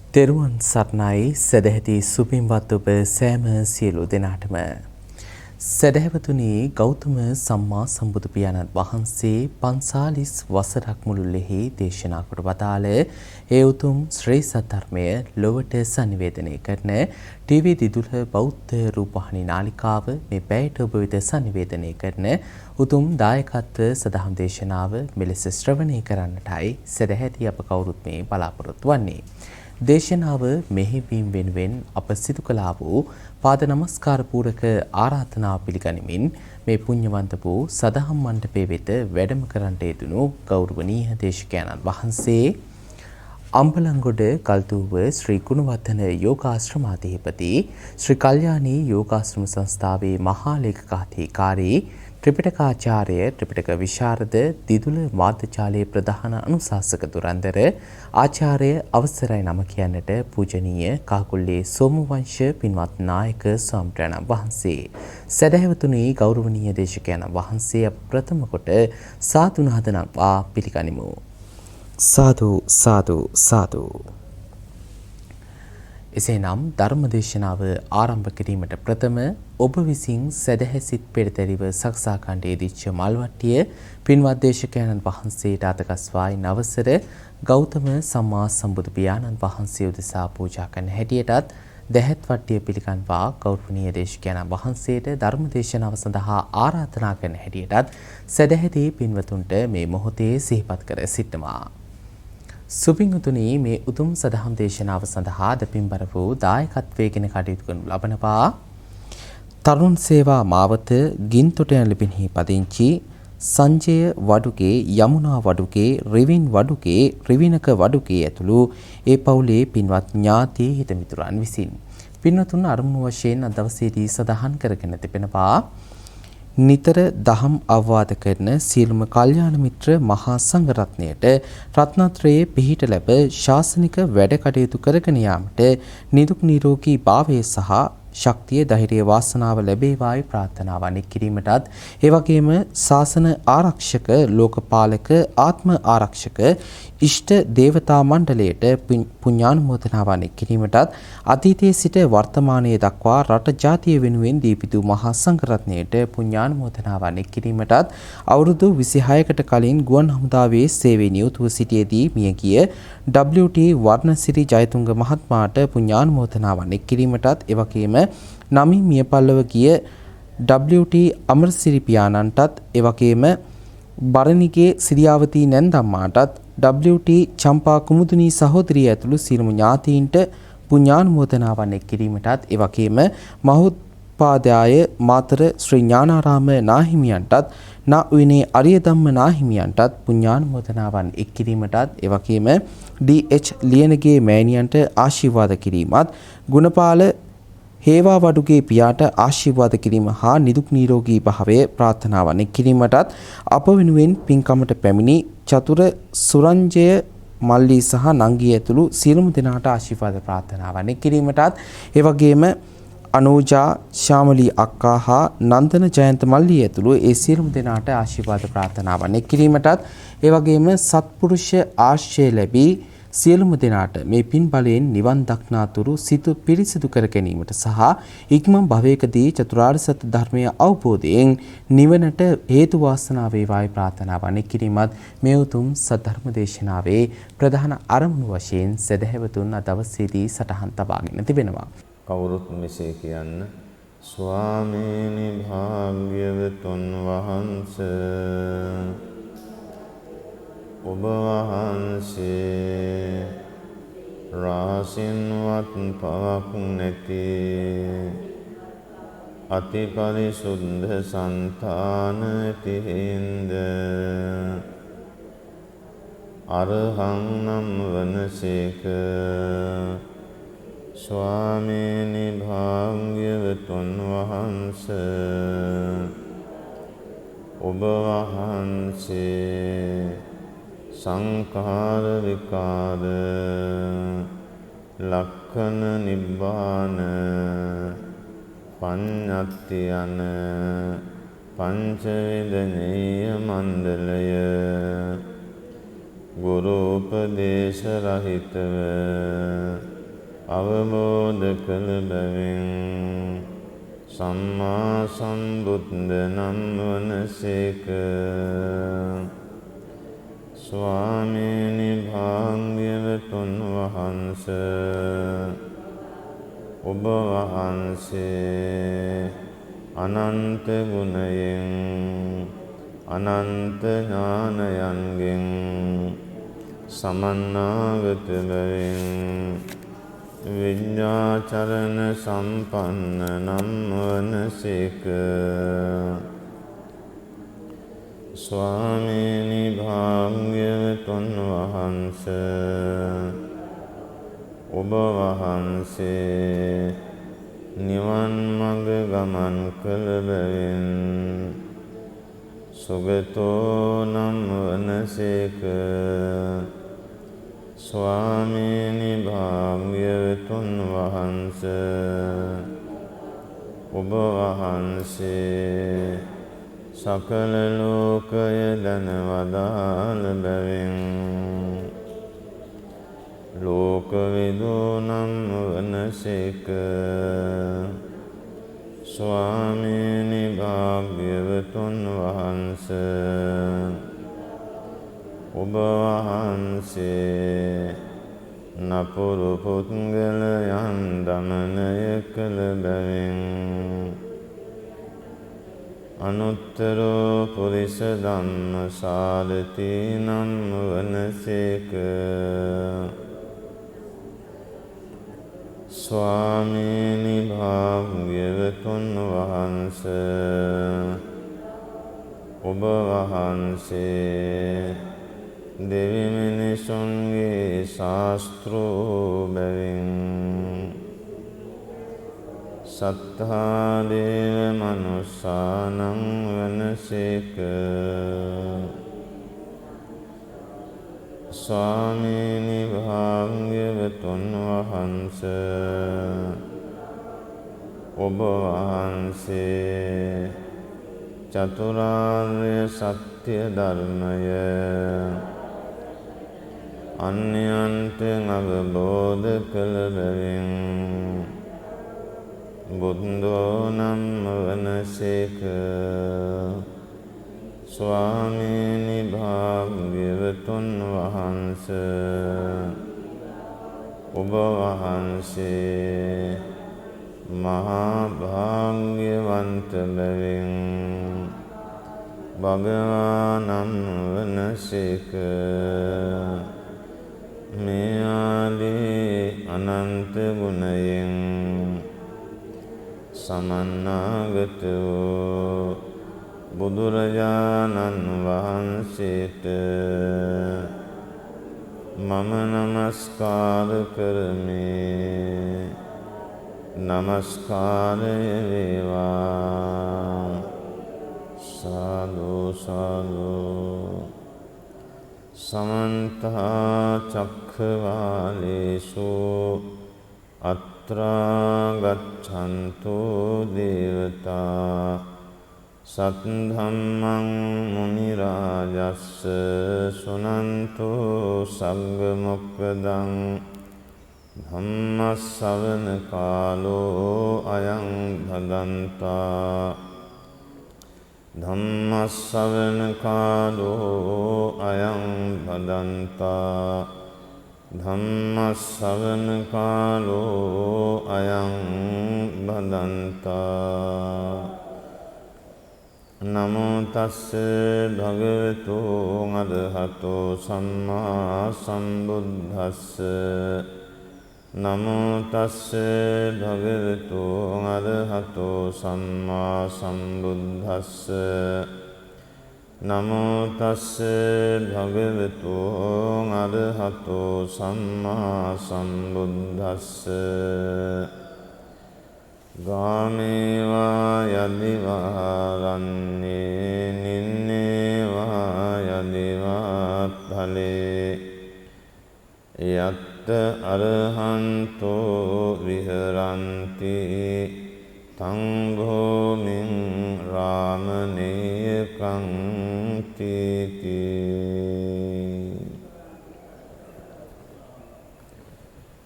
තෙරුවන් සරණයි සදැහැති සුපින්වත් ඔබ සෑම සියලු දෙනාටම සදහැවතුනි ගෞතම සම්මා සම්බුදු පියාණන් වහන්සේ 45 වසරක් මුළුල්ලෙහි දේශනා කොට වදාළ ඒ උතුම් ශ්‍රී සද්ධර්මය ලොවට sannivedanaya කරන ටීවී දිදුල බෞද්ධ රූපවාහිනී නාලිකාව මේ පැයට ඔබ වෙත sannivedanaya කරන උතුම් දායකත්ව සදහම් දේශනාව මෙලෙස ශ්‍රවණය කරන්නටයි සදැහැති අප කවුරුත් මේ බලාපොරොත්තු වන්නේ. දේශනාව මෙහිවීම වෙනුවෙන් අප සිදු කළා වූ පාද නමස්කාර පූරක ආරාධනාව පිළිගනිමින් මේ පුණ්‍යවන්ත වූ සදහම් මණ්ඩපයේ වෙත වැඩම කරන්නට යෙදුණු ගෞරවනීය දේශකයන්න් වහන්සේ අම්බලන්ගොඩ ගල්දුව ශ්‍රී ගුණවර්ධන යෝගාශ්‍රමාධිපති ශ්‍රී කල්යාණී යෝගාශ්‍රම සංස්ථාවේ මහා ලේකකාධිකාරී ත්‍රිපිටකාචාර්ය ත්‍රිපිටක විශාරද දිදුල මාධ්‍යජාලයේ ප්‍රධාන අනුශාසක දුරන්දර ආචාර්ය අවසරයි නම කියන්නට පූජනීය කාකුල්ලේ සෝමවංශ පින්වත් නායක ස්වාමීන් වහන්සේ සදහැවතුනි ගෞරවනීය දේශකයන් වහන්සේ ප්‍රථම කොට සාදු නාදනවා පිළිගනිමු. සාදු සාදු සාදු. එසේනම් ධර්මදේශනාව ආරම්භ කිරීමට ප්‍රථම ඔබ විසින් සදහැසිත පෙරතරිව සකසා කණ්ඩේ දිච්ච මල්වට්ටිය පින්වත් දේශකයන්න් වහන්සේට අතකස්වායි නවසර ගෞතම සම්මා සම්බුදු පියාණන් වහන්සේ උදෙසා පූජා කරන හැටියටත් දැහැත් වට්ටිය පිළිගන්වා ගෞරවනීය දේශකයන්න් වහන්සේට ධර්මදේශනාව සඳහා ආරාධනා කරන හැටියටත් සදහැති පින්වතුන්ට මේ මොහොතේ සිහිපත් කර සිටනවා. සුපින්වතුනි මේ උතුම් සදහම් දේශනාව සඳහා දපින්බර වූ දායකත්වයෙන් කටයුතු කරනු ලබනවා තරුණ සේවා මාවත ගින්තොටයන් ලිපිනෙහි පදිංචි සංජය වඩුගේ යමුනා වඩුගේ රිවින් වඩුගේ රිවිනක වඩුගේ ඇතුළු ඒ පවුලේ පින්වත් ඥාති හිතමිතුරන් විසින් පින්වතුන් අරමුණු වශයෙන් අද දවසේදී සදාහන් කරගෙන තිබෙනවා නිතර දහම් අවවාද කරන සියලුම කල්යාණ මිත්‍ර මහා සංඝරත්නයට රත්නත්‍රයේ පිහිට ලැබ ශාසනික වැඩ කටයුතු කරගෙන යාමට නිදුක් නිරෝගී භාවය සහ ශක්තිය ධෛර්ය වාසනාව ලැබේවායි ප්‍රාර්ථනාවනි කිරීමටත් ඒ වගේම ශාසන ආරක්ෂක ලෝකපාලක ආත්ම ආරක්ෂක ඉෂ්ට දේවතා මණ්ඩලයට පුණ්‍යානුමෝදනාවනි කිරීමටත් අතීතයේ සිට වර්තමානයේ දක්වා රට ජාතිය වෙනුවෙන් දීපිතු මහා සංඝරත්නයට පුණ්‍යානුමෝදනාවනි කිරීමටත් අවුරුදු 26කට කලින් ගුවන් හමුදාවේ සේවයේ නියුතුව සිටියේදී මියගිය WT වර්ණසිරි ජයතුංග මහත්මයාට පුණ්‍යානුමෝදනාවනි කිරීමටත් එවැගේම නමින් මිය පල්ලව ගිය WT අමරසිරි පියාණන්ටත් එවැගේම බරණිගේ සිරියාවතී නැන්දම්මාටත් WT චම්පා කුමුදුනී සහෝදරිය ඇතුළු සියලුම ඥාතීන්ට පුණ්‍යානුමෝදනාවන් කිරීමටත් එවැගේම මහෝත්පාදයාය මාතර ශ්‍රී ඥානාරාම නාහිමියන්ටත් නා උයනේ අරිය ධම්ම නාහිමියන්ටත් පුණ්‍යානුමෝදනාවන් කිරීමටත් එවැගේම DH ලියනගේ මෑණියන්ට ආශිර්වාද කිරීමත් ගුණපාල හේවා වඩුගේ පියාට ආශිර්වාද කිරීම හා නිදුක් නිරෝගී භාවය ප්‍රාර්ථනාවන් කිරීමටත් අප වෙනුවෙන් පින්කමට පැමිණි චතුර සුරංජය මල්ලී සහ නංගී ඇතුළු සියලුම දෙනාට ආශිර්වාද ප්‍රාර්ථනාවන් කිරීමටත් ඒ වගේම අනෝජා ශාමලී අක්කා හා නන්දන ජයන්ත මල්ලී ඇතුළු ඒ සියලුම දෙනාට ආශිර්වාද ප්‍රාර්ථනාවන් කිරීමටත් ඒ වගේම සත්පුරුෂ ආශ්‍රය ලැබී සියලුම දෙනාට මේ පින් බලයෙන් නිවන් දක්නාතුරු සිත පිරිසිදු කර ගැනීමට සහ ඉක්මන් භවයකදී චතුරාර්ය සත්‍ය ධර්මය අවබෝධයෙන් නිවනට හේතු වාසනා වේවායි ප්‍රාර්ථනාවන් කිරීමත් මේ උතුම් සද්ධර්ම දේශනාවේ ප්‍රධාන අරමුණු වශයෙන් සදහැවතුන් අද දවසේදී සටහන් තබාගෙන තිබෙනවා. කවුරුත් මෙසේ කියන්න ස්වාමීනි භාග්‍යවතුන් වහන්සේ ඔබ වහන්සේ රාසින්වත් පවක් නැති අතිපරිසුද්ධ සන්තාන තිහින්ද අරහං නම් වනසේක ස්වාමීනි භාග්‍යවතුන් වහන්සේ ඔබ වහන්සේ සංඛාර විකාර ලක්ඛන නිබ්බාන පඤ්ඤත්ති යන පංචවිද ඤේය මණ්ඩලය ගුරු උපදේශ රහිතව අවබෝධ කළ බැවින් සම්මා සම්බුද්ධ නම් වනසේක. ස්වාමීනි භාග්‍යවතුන් වහන්ස, ඔබ වහන්සේ අනන්ත ගුණයෙන් අනන්ත ඥානයන්ගෙන් සමන්නාගත බැවින් විඤ්ඤාචරණ සම්පන්න නම් වනසේක. ස්වාමීනි භාග්‍යවතුන් වහන්ස, ඔබ වහන්සේ නිවන් මඟ ගමන් කළ බැවින් සුගතෝ නම් වනසේක. ස්වාමීනි භාග්‍යවතුන් වහන්ස, ඔබ වහන්සේ සකල ලෝකය දැන වදාළ බැවින් ලෝකවිදූ නම් වනසේක. ස්වාමීනි භාග්‍යවතුන් වහන්ස, ඔබ වහන්සේ නපුරු පුද්ගලයන් දමනය කළ බැවින් අනුත්තරෝ පුරිස ධම්මසාරති නම් වනසේක. ස්වාමීනි භාග්‍යවතුන් වහන්ස, ඔබ වහන්සේ දෙවි මිනිසුන්ගේ ශාස්ත්‍රූ බැවින් සත්තා දේව මනුස්සානං වනසේක. ස්වාමීනි භාග්‍යවතුන් වහන්ස, ඔබ වහන්සේ චතුරාර්ය සත්‍ය ධර්මය අන්‍යයන්ට අවබෝධ කළ බැවින් බුද්ධෝ නම් වනසේක. ස්වාමීනි භාග්‍යවතුන් වහන්ස, ඔබ වහන්සේ මහා භාග්‍යවන්ත බැවින් භගවා නම් වනසේක. මේ ආදී අනන්ත ගුණයෙන් සමන්නාගත වූ බුදුරජාණන් වහන්සේට මම නමස්කාර කරමි. නමස්කාරය වේවා. සාදු සාදු. සමන්ත චක්ඛවාලේසු අත්‍රා ගච්ඡන්තු දේවතා සද්ධම්මං මුනි රාජස්ස සුනන්තු සග්ග මොක්ඛදං ධම්ම ශ්‍රවණ කාලෝ අයං භදන්තා. ධම්ම ශ්‍රවණ කාලෝ අයං භදන්තා. ධම්ම ශ්‍රවණ කාලෝ අයං භදන්තා. නමෝ තස්ස භගවතු අරහතෝ සම්මා සම්බුද්දස්ස. නමෝ තස්ස භගවතු අරහතෝ සම්මා සම්බුද්දස්ස. නමෝ තස්ස භගවතු අරහතෝ සම්මා සම්බුද්දස්ස. ගාමේවා යදිවාරන්නේ නින්නේවා යදිවා ඵලේ යත් අරහන්තෝ විහරන්ති තං භූමින් රාමනේයකං තීති.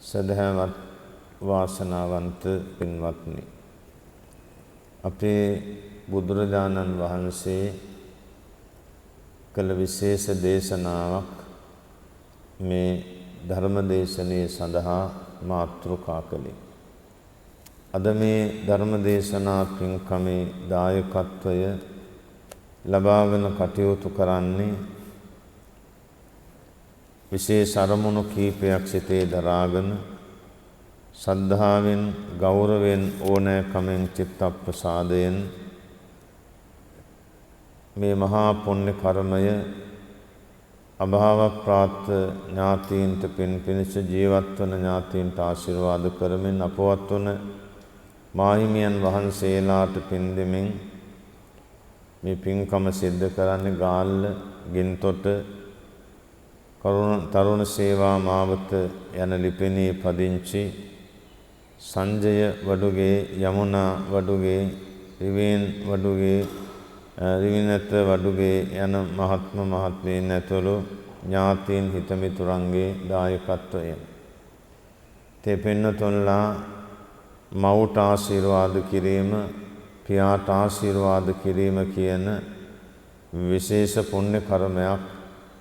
සදහවත් වාසනාවන්ත පින්වත්නි, අපේ බුදුරජාණන් වහන්සේ කළ විශේෂ දේශනාවක් මේ ධර්ම දේශනාවේ සඳහා මාතෘකා කළේ. අද මේ ධර්ම දේශනා පින්කමේ දායකත්වය ලබාගෙන කටයුතු කරන්නේ විශේෂ අරමුණු කීපයක් සිතේ දරාගෙන සද්ධාවෙන්, ගෞරවයෙන්, ඕනෑකමෙන්, චිත්ත ප්‍රසාදයෙන් මේ මහා පුණ්‍ය කර්මය අභාව ප්‍රාප්ත ඥාතීන්ට පින් පිණිස ජීවත් වන ඥාතීන්ට ආශිර්වාද කරමින් අපවත් වන මාහිමියන් වහන්සේලාට පින් දෙමින් මේ පින්කම සිද්ධ කරන්නේ ගාල්ල, ගින්තොට, තරුණ සේවා මාවත යන ලිපිණී පදිංචි සංජය වඩුගේ, යමුනා වඩුගේ, රිවීන් වඩුගේ, රිවිනත වඩුගේ යන මහත්ම මහත්මීන් ඇතුළු ඥාතීන් හිතමිතුරන්ගේ දායකත්වයෙන් තේ පින්නතුන්ලා මව්ට ආශිර්වාද කිරීම, පියාට ආශිර්වාද කිරීම කියන විශේෂ පුණ්‍ය කර්මයක්,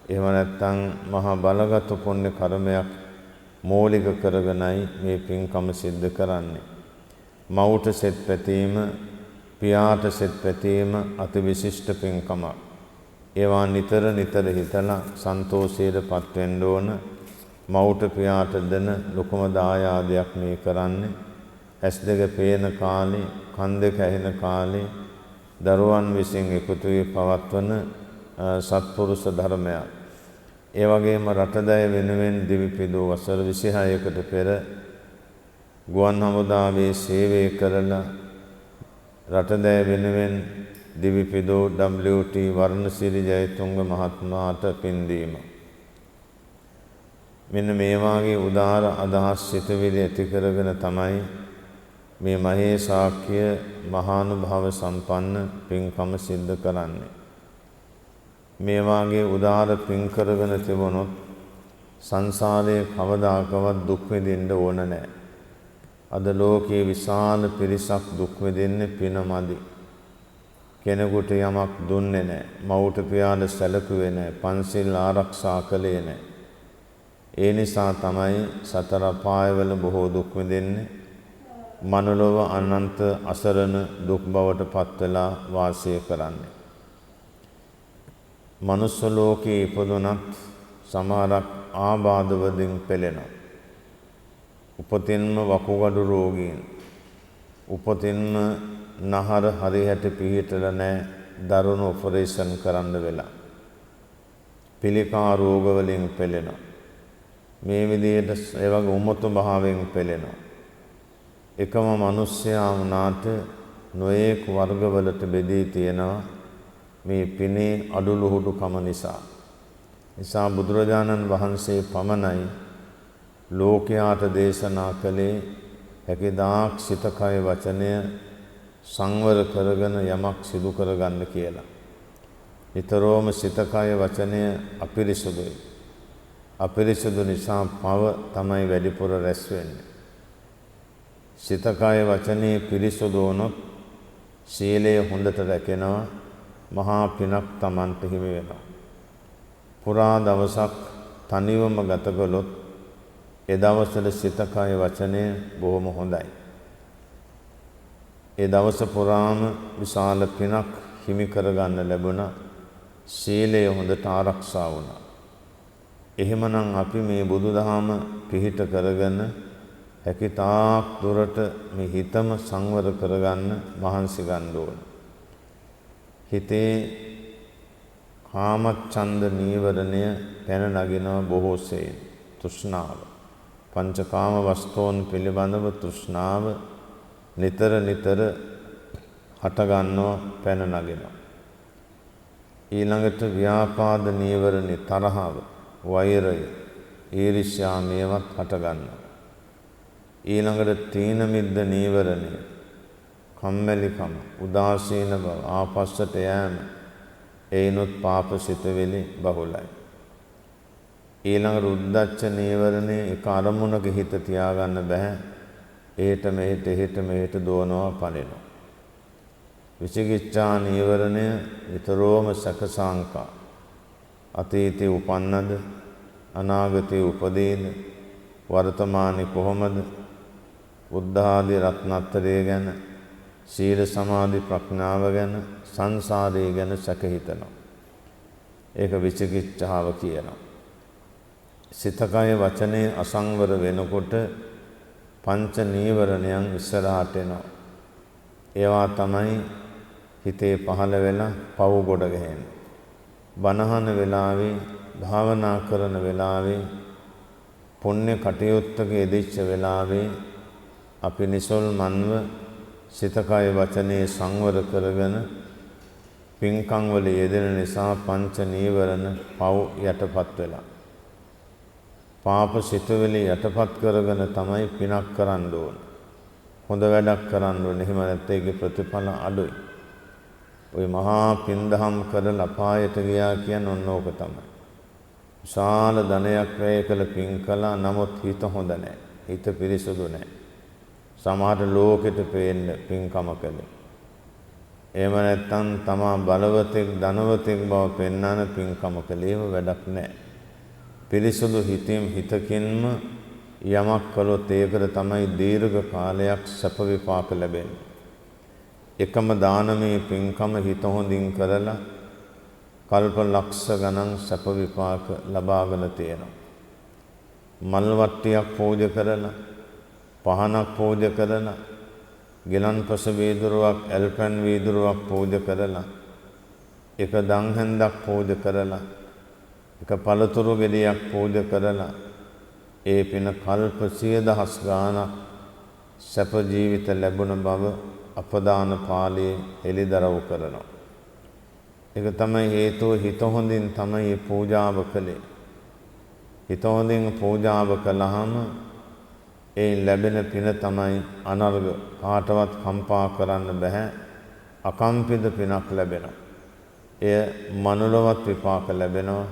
එහෙම නැත්නම් මහා බලගත් පුණ්‍ය කර්මයක් මූලික කරගෙනයි මේ පින්කම සිද්ධ කරන්නේ. මව්ට සෙත් පැතීම, පියාට සෙත් පැතීම අති විශිෂ්ට පින්කමක්. ඒවා නිතර නිතර හිතලා සන්තෝෂයටපත් වෙන්න ඕන. මව්ට පියාට දෙන ලොකුම දායාදයක් මේ කරන්නේ. ඇස් දෙක පේන කාලේ, කන් දෙක ඇහෙන කාලේ දරුවන් විසින් එකතු වී පවත්වන සත්පුරුෂ ධර්මයක්. ඒ වගේම රටදැය වෙනුවෙන් දිවිපිදූ වසර 26කට පෙර ගුවන් හමුදාවේ සේවය කරලා රටදැය වෙනුවෙන් දිවිපිදූ WT වර්ණසිරි ජයතුංග මහත්මයාට පින් දීම. මෙන්න මේ වාගේ උදාර අදහස් සිතවිලි ඇති කරගෙන තමයි මේ මහේ ශාක්‍ය මහානුභාව සම්පන්න පින්කම සිද්ධ කරන්නේ. මේ වාගේ උදාර පින් කරගෙන තිබුණොත් සංසාරයේ කවදාකවත් දුක් විඳින්න ඕන නැහැ. අද ලෝකයේ විශාල පිරිසක් දුක් විඳින්නේ පිනමදි. කෙනෙකුට යමක් දුන්නේ නැහැ. මව්ට පියාට සැලකුවේ නැහැ. පන්සිල් ආරක්ෂා කළේ නැහැ. ඒ නිසා තමයි සතර පායවල බොහෝ දුක් විඳින්නේ. මනුලොව අනන්ත අසරණ දුක් බවට පත් වෙලා වාසය කරන්නේ. මනුස්ස ලෝකයේ ඉපදුනත් සමහරක් ආබාධ වලින් පෙළෙනවා. උපතින්ම වකුගඩු රෝගීන්, උපතින්ම නහර හරියට පිහිටලා නැහැ, දරුණු ඔපරේෂන් කරන්න වෙලා. පිළිකා රෝග වලින් පෙළෙනවා. මේ විදිහට ඒ වගේ උමතු භාවයෙන් පෙළෙනවා. එකම මිනිස්සයා වුණාට නොයෙක් වර්ගවලට බෙදී තියෙනවා මේ පිනේ අඩුලුහුඩුකම නිසා. නිසා බුදුරජාණන් වහන්සේ පමණයි ලෝකයාට දේශනා කළේ හැකිදාක් සිත කය වචනය සංවර කරගෙන යමක් සිදු කරගන්න කියලා. නිතරම සිත කය වචනය අපිරිසුදුයි. අපිරිසුදු නිසා පව තමයි වැඩිපුර රැස් වෙන්නේ. සිත කය වචනේ පිරිසුදු වුණොත් සීලය හොඳට රැකෙනවා, මහා පිනක් Tamanට හිමි වෙනවා. පුරා දවසක් තනිවම ගත කළොත් ඒ දවසට සිත කය වචනය බොහොම හොඳයි. ඒ දවස පුරාම විශාල පිනක් හිමි කරගන්න ලැබුණා. සීලය හොඳට ආරක්ෂා වුණා. එහෙමනම් අපි මේ බුදුදහම පිහිට කරගෙන හැකිතාක් දුරට මේ හිතම සංවර කරගන්න මහන්සි ගන්න ඕන. හිතේ කාමච්ඡන්ද නීවරණය පැන නගිනවා බොහෝ සෙයින්. තෘෂ්ණාව, පංචකාම වස්තුන් පිළිබඳව තෘෂ්ණාව නිතර නිතර හට ගන්නවා, පැන නගිනවා. ඊළඟට ව්‍යාපාද නීවරණේ තරහව, වෛරය, ඊර්ෂ්‍යා මේවත් හට ගන්නවා. ඊළඟට තීන මිද්ද නීවරණය, කම්මැලිකම, උදාසීන බව, ආපස්සට යෑම, ඒනොත් පාප සිතවිලි බහුලයි. ඊළඟට උද්ධච්ච නීවරණේ එක අරමුණක හිත තියාගන්න බෑ. එහෙට මෙහෙට දුවනවා පනිනවා. විචිකිච්ඡා නීවරණය විතරෝම සැකසංකා. අතීතේ උපන්නද අනාගතේ උපදීද වර්තමානයේ කොහොමද බුද්ධ ආදී රත්නත්‍රය ගැන සීල සමාධි ප්‍රඥාව ගැන සංසාරය ගැන සැක හිතනවා. ඒක විචිකිච්ඡාව කියනවා. සිත කය වචනේ අසංවර වෙනකොට පංච නීවරණයන් ඉස්සරහට එනවා. ඒවා තමයි හිතේ පහළ වෙලා පව් ගොඩ ගැහෙන්නේ. බණහන වෙලාවේ භාවනා කරන වෙලාවේ පුණ්‍ය කටයුත්තක යෙදිච්ච වෙලාවේ අපි නිසල්මන්ව සිත කය වචනේ සංවර කරගෙන පින්කම් වල යෙදෙන නිසා පංච නීවරණ පව් යටපත් වෙලා පාප සිතුවිලි යටපත් කරගෙන තමයි පිනක් කරන්න ඕන. හොඳ වැඩක් කරන්න ඕන. එහෙම නැත්නම් ඒකේ ප්‍රතිඵල අඩුයි. ওই මහා පින්දහම් කරලා අපායට ගියා කියන්නේ ඔන්න ඕක තමයි. විශාල ධනයක් වැය කළ පින් කළා. නමුත් හිත හොඳ නැහැ. හිත පිරිසුදු නැහැ. සමහර ලෝකෙට පේන්න පින්කම කළේ. එහෙම නැත්නම් තමා බලවතෙක් ධනවතෙක් බව පෙන්වන පින්කම කළේම වැඩක් නැහැ. පිරිසුදු හිතකින්ම යමක් කළොත් ඒකට තමයි දීර්ඝ කාලයක් සැප විපාක ලැබෙන්නේ. එකම දානමය පින්කම හිත හොඳින් කරලා කල්ප ලක්ෂ ගණන් සැප විපාක ලබාගෙන තියෙනවා. මල් වට්ටියක් පූජා කරලා පහනක් පූජා කරලා ගිලන්පස වීදුරුවක් ඇල්පන් වීදුරුවක් පූජා කරලා එක දන් හැන්දක් පූජා කරලා එක පළතුරු ගෙඩියක් පූජා කරලා ඒ පින කල්ප 100,000 ගාණක් සැප ජීවිත ලැබුණ බව අපදාන පාළියේ එළිදරව් කරනවා. ඒක තමයි හේතුව. හිත හොඳින් තමයි පූජාව කළේ. හිත හොඳින් පූජාව කළාම ඒ ලැබෙන පින තමයි අනර්ග කාටවත් කම්පා කරන්න බෑ අකම්පිත පිනක් ලැබෙනවා. එය මනුලවත් විපාක ලැබෙනවා,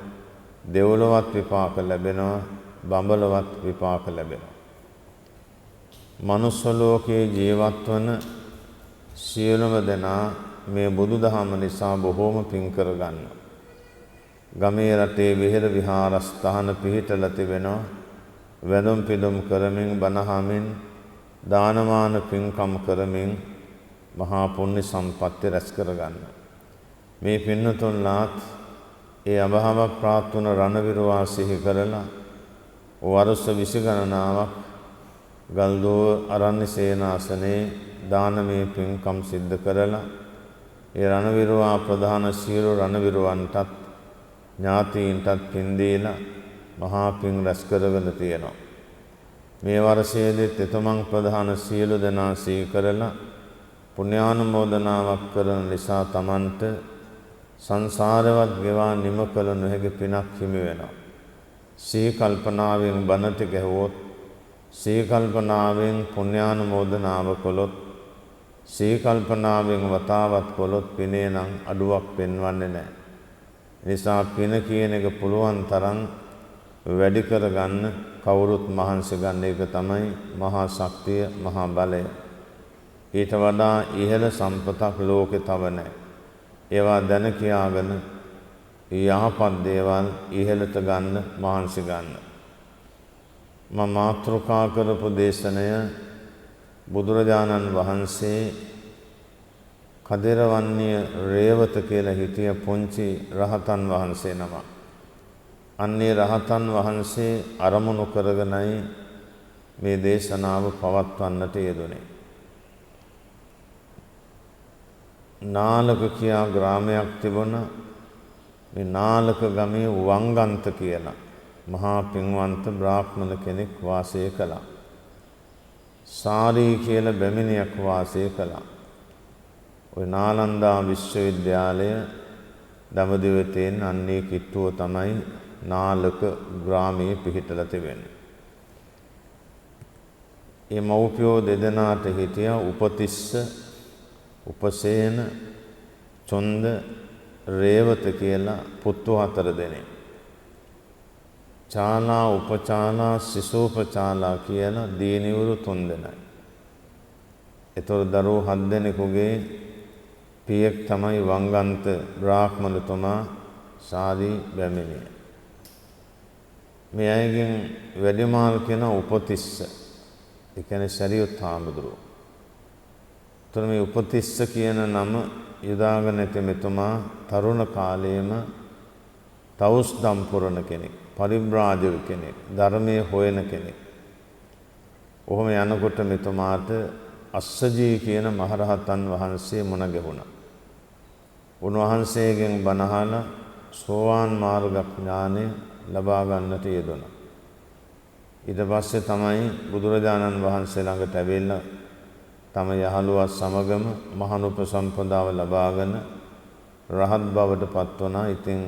දෙව්ලොවත් විපාක ලැබෙනවා, බඹලොවත් විපාක ලැබෙනවා. මනුස්ස ලෝකයේ ජීවත් වන සියලුම දෙනා මේ බුදුදහම නිසා බොහෝම පින් කරගන්නවා. ගමේ රටේ විහෙර විහාරස්ථාන පිහිටලා තිබෙනවා. වැඳුම් පිදුම් කරමින් බණහමින් දානමාන පින්කම් කරමින් මහා පුණ්‍ය සම්පත්ති රැස් කරගන්නවා. මේ පින්නතුන්ලාත් ඒ අභාවක් ප්‍රාප්ත වුණ රණවිරුවා සිහි කරලා වර්ෂ 20 ගණනාවක් ගල්දුව අරණ්‍ය සේනාසනේ දානමය පින්කම් සිද්ධ කරලා ඒ රණවිරුවා ප්‍රධාන සියලු රණවිරුවන්ටත් ඥාතීන්ටත් පින් දීලා මහා පින් රැස් කරගෙන තියෙනවා. මේ වර්ෂයේදී එතුමන් ප්‍රධාන සියලු දෙනා සිහි කරලා පුණ්‍යානුමෝදනාවක් කරන නිසා Tamanට සංසාරවත් ගෙවා නිම කළ නොහැකි පිනක් හිමි වෙනවා. සිහි කල්පනාවෙන් බණට ගැහුවොත්, සිහි කල්පනාවෙන් පුණ්‍යානුමෝදනාව කළොත්, සිහි කල්පනාවෙන් වතාවත් කළොත් පිනේ නම් අඩුවක් පෙන්වන්නේ නැහැ. නිසා පින කියන එක පුළුවන් තරම් වැඩි කරගන්න කවුරුත් මහන්සි ගන්න එක තමයි මහා ශක්තිය, මහා බලය. ඊට වඩා ඉහළ සම්පතක් ලෝකේ තව නැහැ. ඒවා දැන කියාගෙන යහපත් දේවල් ඉහළට ගන්න මහන්සි ගන්න. මම මාතෘකා කරපු දේශනය බුදුරජාණන් වහන්සේ කදිරවන්නේ රේවත කියලා හිටිය පුංචි රහතන් වහන්සේ නම. අන්නේ රහතන් වහන්සේ අරමුණු කරගෙනයි මේ දේශනාව පවත්වන්නට යෙදුනේ. නාලක කියා ග්‍රාමයක් තිබුණා. මේ නාලක ගමේ වංගන්ත කියලා මහා පින්වන්ත බ්‍රාහ්මණ කෙනෙක් වාසය කළා. සාරී කියලා බැමිණියක් වාසය කළා. ඔය නාලන්දා විශ්වවිද්‍යාලය දඹදිවේ තියෙන අන්නේ කිට්ටුව තමයි නාලක ග්‍රාමයේ පිහිටලා තිබෙන්නේ. මේ මව්පියෝ දෙදෙනාට හිටියා උපතිස්ස, උපසේන, චොන්ද, රේවත කියලා පුතු 4 දෙනෙක්. චාලා, උපචාලා, සිසෝපචාලා කියලා දියණිවරු 3 දෙනයි. ඒතොර දරුවෝ 7 දෙනෙකුගේ පියෙක් තමයි වංගන්ත බ්‍රාහ්මණතුමා සාදී බැමිණිය. මේ අයගෙන් වැඩිමාල් කියන උපතිස්ස. ඒ කියන්නේ සරියුත් හාමුදුරුවෝ. ඒතොර මේ උපතිස්ස කියන නම යොදාගෙන ඇති මෙතුමා තරුණ කාලයේම තවුස්දම් පුරන කෙනෙක්, පරිබ්‍රාජක කෙනෙක්, ධර්මයේ හොයන කෙනෙක්. ඔහොම යනකොට මෙතුමාට අස්සජී කියන මහරහතන් වහන්සේ මුණ ගැහුණා. උන්වහන්සේගෙන් බණ අහලා සෝවාන් මාර්ග ඥානය ලබා ගන්නට යෙදුණා. ඊට පස්සේ තමයි බුදුරජාණන් වහන්සේ ළඟට ඇවිල්ලා තම යහළුවත් සමගම මහානුපසම්පදාව ලබාගෙන රහත් බවට පත් වුණා. ඉතින්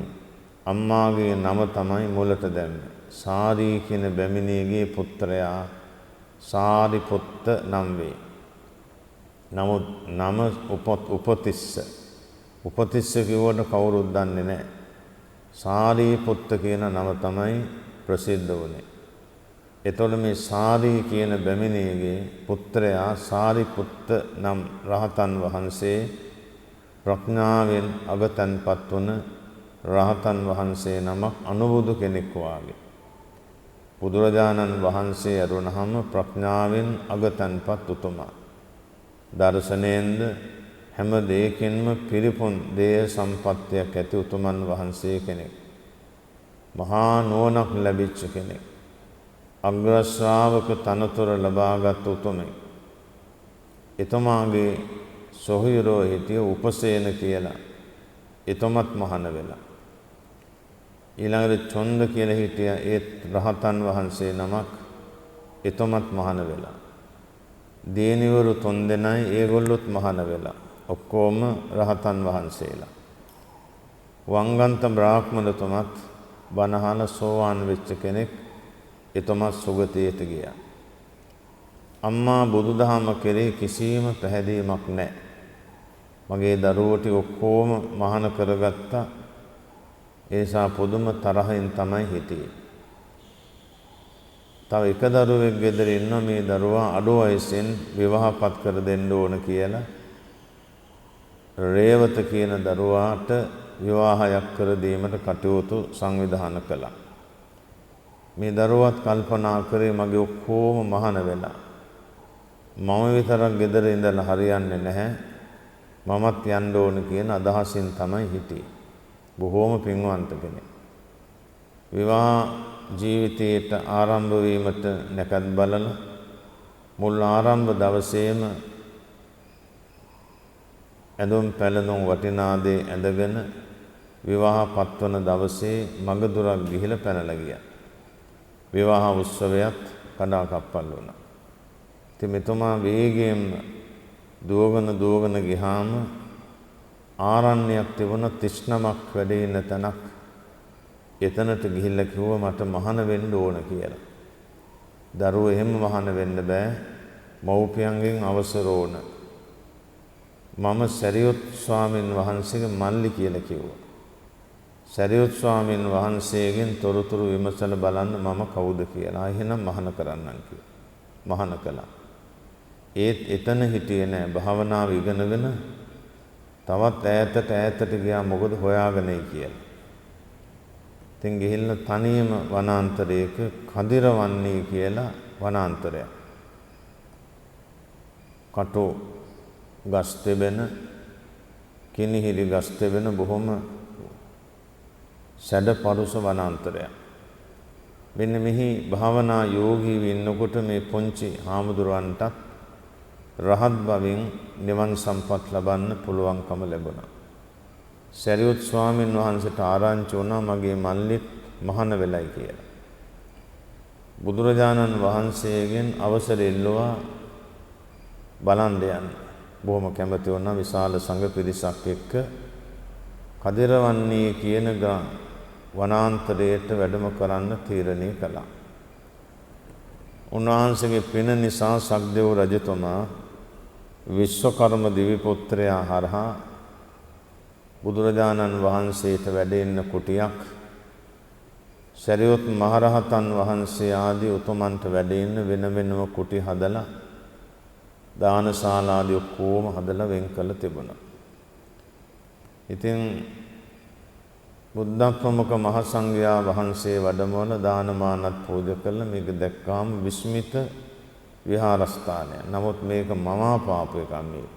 අම්මාගේ නම තමයි මුලට දැම්මේ. සාරී කියන බැමිණියගේ පුත්‍රයා සාරිපුත්ත නම් වේ. නමුත් නම උපතිස්ස. උපතිස්ස කිව්වට කවුරුත් දන්නේ නැහැ. සාරිපුත්ත කියන නම තමයි ප්‍රසිද්ධ වුණේ. එතකොට මේ සාරී කියන බැමිණියගේ පුත්‍රයා සාරිපුත්ත නම් රහතන් වහන්සේ ප්‍රඥාවෙන් අගතන්පත් වුණ රහතන් වහන්සේ නමක් අනුබුදු කෙනෙක් වාගේ. බුදුරජාණන් වහන්සේ අරුණහම ප්‍රඥාවෙන් අගතන්පත් උතුමා. දර්ශනයෙන්ද හැම දෙයකින්ම පිරිපුන් දේහ සම්පත්තියක් ඇති උතුමන් වහන්සේ කෙනෙක්. මහා නුවණක් ලැබිච්ච කෙනෙක්. අග්‍ර ශ්‍රාවක තනතුර ලබාගත් උතුමෙක්. එතුමාගේ සොහොයුරෝ හිටිය උපසේන කියලා. එතුමත් මහාන වෙලා. ඊළඟට චොන්ද කියලා හිටිය ඒත් රහතන් වහන්සේ නමක්. එතුමත් මහාන වෙලා. දේනිවරු 3 දෙනයි ඒගොල්ලොත් මහාන වෙලා. ඔක්කොම රහතන් වහන්සේලා. වංගන්ත බ්‍රාහ්මණතුමත් බණහන සෝවාන් වෙච්ච කෙනෙක්. එතුමත් සුගතියට ගියා. අම්මා බුදුදහම කෙරේ කිසිම පැහැදීමක් නැහැ. මගේ දරුවෝ ටික ඔක්කොම මහාන කරගත්තා. ඒසා පුදුම තරහින් තමයි හිටියේ. තව එක දරුවෙක් ගෙදර ඉන්න මේ දරුවා අඩු වයසෙන් විවාහපත් කර දෙන්න ඕන කියලා රේවත කියන දරුවාට විවාහයක් කර දීමට කටයුතු සංවිධානය කළා. මේ දරුවත් කල්පනා කරේ මගේ ඔක්කොම මහාන වෙලා. මම විතරක් ගෙදර ඉඳලා හරියන්නේ නැහැ. මමත් යන්න ඕන කියන අදහසින් තමයි හිටියේ. බොහෝම පින්වන්ත කෙනෙක්. විවාහ ජීවිතයට ආරම්භ වීමට නැකත් බලලා මුල් ආරම්භ දවසේම ඇඳුම් පැළඳුම් වටිනා දේ ඇඳගෙන විවාහපත් වන දවසේ මගදුරක් ගිහිලා පැනලා ගියා. විවාහ උත්සවයත් කඩාකප්පල් වුණා. ඉතින් මෙතුමා වේගයෙන් දුවගෙන ගියාම ආරණ්‍යයක් තිබුණ 39ක් වැඩ ඉන්න තැනක්. එතනට ගිහිල්ලා කිව්වා මට මහාන වෙන්න ඕන කියලා. දරුවෝ එහෙම මහාන වෙන්න බෑ. මව්පියන්ගෙන් අවසර ඕන. මම සරියුත් ස්වාමින් වහන්සේගේ මල්ලි කියලා කිව්වා. සරියුත් ස්වාමින් වහන්සේගෙන් තොරතුරු විමසලා බලන්න මම කවුද කියලා. එහෙනම් මහාන කරන්නම් කිව්වා. මහාන කළා. ඒත් එතන හිටියේ නෑ. භාවනාව ඉගෙනගෙන තවත් ඈතට ගියා මොකද හොයාගෙනයි කියලා. ඉතින් ගිහිල්ලා තනියම වනාන්තරයක කදිරවන්නේ කියලා වනාන්තරයක්. කටු ගස් තිබෙන කිනිහිරි ගස් තිබෙන බොහොම සැඩපරුස වනාන්තරයක්. මෙන්න මෙහි භාවනා යෝගීව ඉන්නකොට මේ පුංචි හාමුදුරුවන්ටත් රහත් බවින් නිවන් සම්පත් ලබන්න පුළුවන්කම ලැබුණා. සරියුත් ස්වාමීන් වහන්සේට ආරංචි වුණා මගේ මල්ලිත් මහාන වෙලයි කියලා. බුදුරජාණන් වහන්සේගෙන් අවසර ඉල්ලුවා බලන්න යන්න. බොහොම කැමති වුණා විශාල සංඝ පිරිසක් එක්ක කදිරවන්නේ කියන වනාන්තරයට වැඩම කරන්න තීරණය කළා. උන්වහන්සේගේ පින නිසා සක්දෙව් රජතුමා විශ්වකර්ම දිවි පුත්‍රයා හරහා බුදුරජාණන් වහන්සේට වැඩ ඉන්න කුටියක් සරියුත් මහරහතන් වහන්සේ ආදී උතුමන්ට වැඩ ඉන්න වෙන වෙනම කුටි හදලා දානශාලාදී ඔක්කොම හදලා වෙන් කළ තිබුණා. ඉතින් බුද්ධ ප්‍රමුඛ මහ සංඝයා වහන්සේ වැඩමවන දානමානත් පූජා කළා. මේක දැක්කාම විස්මිත විහාරස්ථානය. නමුත් මේක මවාපාපු එකක් මේක.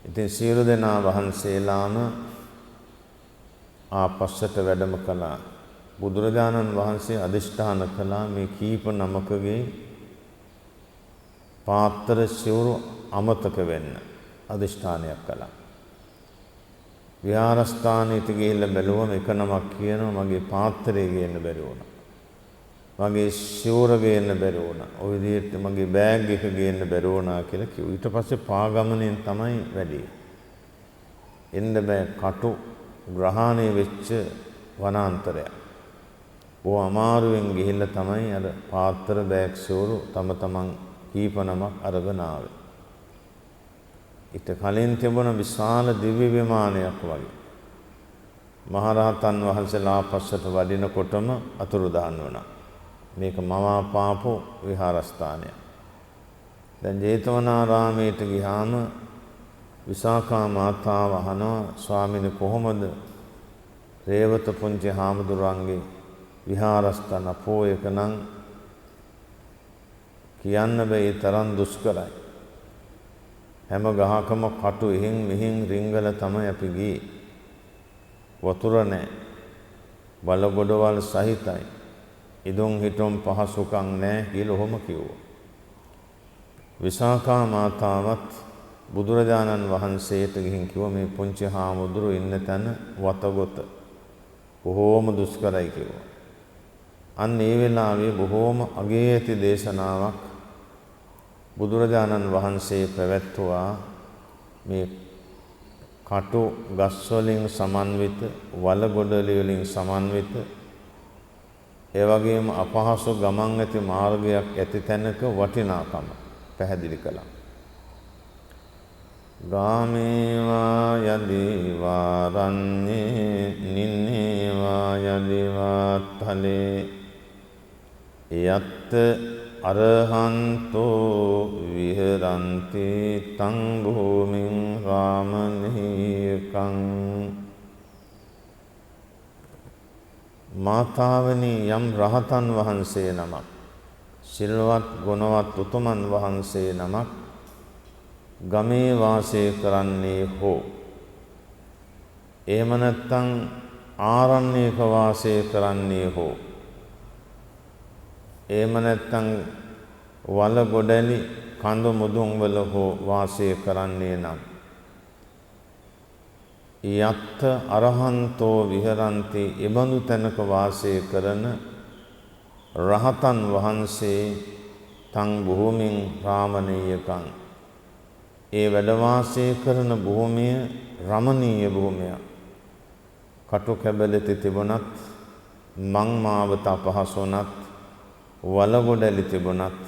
ඉතින් සියලු දෙනා වහන්සේලාම ආපස්සට වැඩම කළා. බුදුරජාණන් වහන්සේ අදිෂ්ඨාන කළා මේ කීප නමකගේ පාත්‍ර සිවුරු අමතක වෙන්න අදිෂ්ඨානයක් කළා. විහාරස්ථානෙට ගිහිල්ලා බැලුවම එක නමක් කියනවා මගේ පාත්‍රය ගේන්න බැරි වුණා. මගේ සිවුර ගේන්න බැරි වුණා. ওই විදිහට මගේ බෑග් එක ගේන්න බැරි වුණා කියලා කිව්වා. ඊට පස්සේ පාගමනෙන් තමයි වැඩි. එන්න බෑ කටු ග්‍රහණය වෙච්ච වනාන්තරයක්. ඕ අමාරුවෙන් ගිහිල්ලා තමයි අර පාත්‍ර බෑග් සිවුරු තම තමන් කීප නමක් අරගෙන ආවේ. ඊට කලින් තිබුණ විශාල දිව්‍ය විමානයක් වගේ. මහරහතන් වහන්සේලා පස්සට වඩිනකොටම අතුරුදහන් වුණා. මේක මවාපාපු විහාරස්ථානය. දැන් ජේතවනාරාමයට ගියාම විසාකා මාතාව අහනවා ස්වාමීනි කොහොමද රේවත පුංචි හාමුදුරන්ගේ විහාරස්ථාන අපෝයක නම් කියන්න බෑ තරම් දුෂ්කරයි. හැම ගහකම කටු එහෙන් මෙහෙන් රිංගල තමයි අපි ගියේ. වතුර නැහැ. බලගොඩවල් සහිතයි. ඉදුම් හිටුම් පහසුකම් නැහැ කියලා ඔහොම කිව්වා. විසාකා මාතාවත් බුදුරජාණන් වහන්සේට ගිහින් කිව්වා මේ පුංචි හාමුදුරු ඉන්න තැන වතගොත බොහෝම දුෂ්කරයි කිව්වා. අන්න ඒ වෙලාවේ බොහෝම අගේ ඇති දේශනාවක් බුදුරජාණන් වහන්සේ පැවැත්වුවා. මේ කටු ගස් වලින් සමන්විත වලගොඩලි වලින් සමන්විත ඒ වගේම අපහසු ගමන් ඇති මාර්ගයක් ඇති තැනක වටිනාකම පැහැදිලි කළා. ගාමේවා යදිවා රන්නේ නින්නේවා යදිවා තලේ යත් අරහන්තෝ විහරන්ති තං භූමින් රාමනීයකං. මාතාවනි යම් රහතන් වහන්සේ නමක් සිල්වත් ගුණවත් උතුමන් වහන්සේ නමක් ගමේ වාසය කරන්නේ හෝ එහෙම නැත්නම් ආරණ්‍යක වාසය කරන්නේ හෝ එහෙම නැත්නම් වල ගොඩලි කඳු මුදුන් වල හෝ වාසය කරන්නේ නම් යත් අරහන්තෝ විහරන්ති එබඳු තැනක වාසය කරන රහතන් වහන්සේ තං භූමින් රාමණීයකං ඒ වැඩ වාසය කරන භූමිය රමණීය භූමියක්. කටු කැබලෙති තිබුණත් මං මාවත අපහසුණත් වලගොඩලි තිබුණත්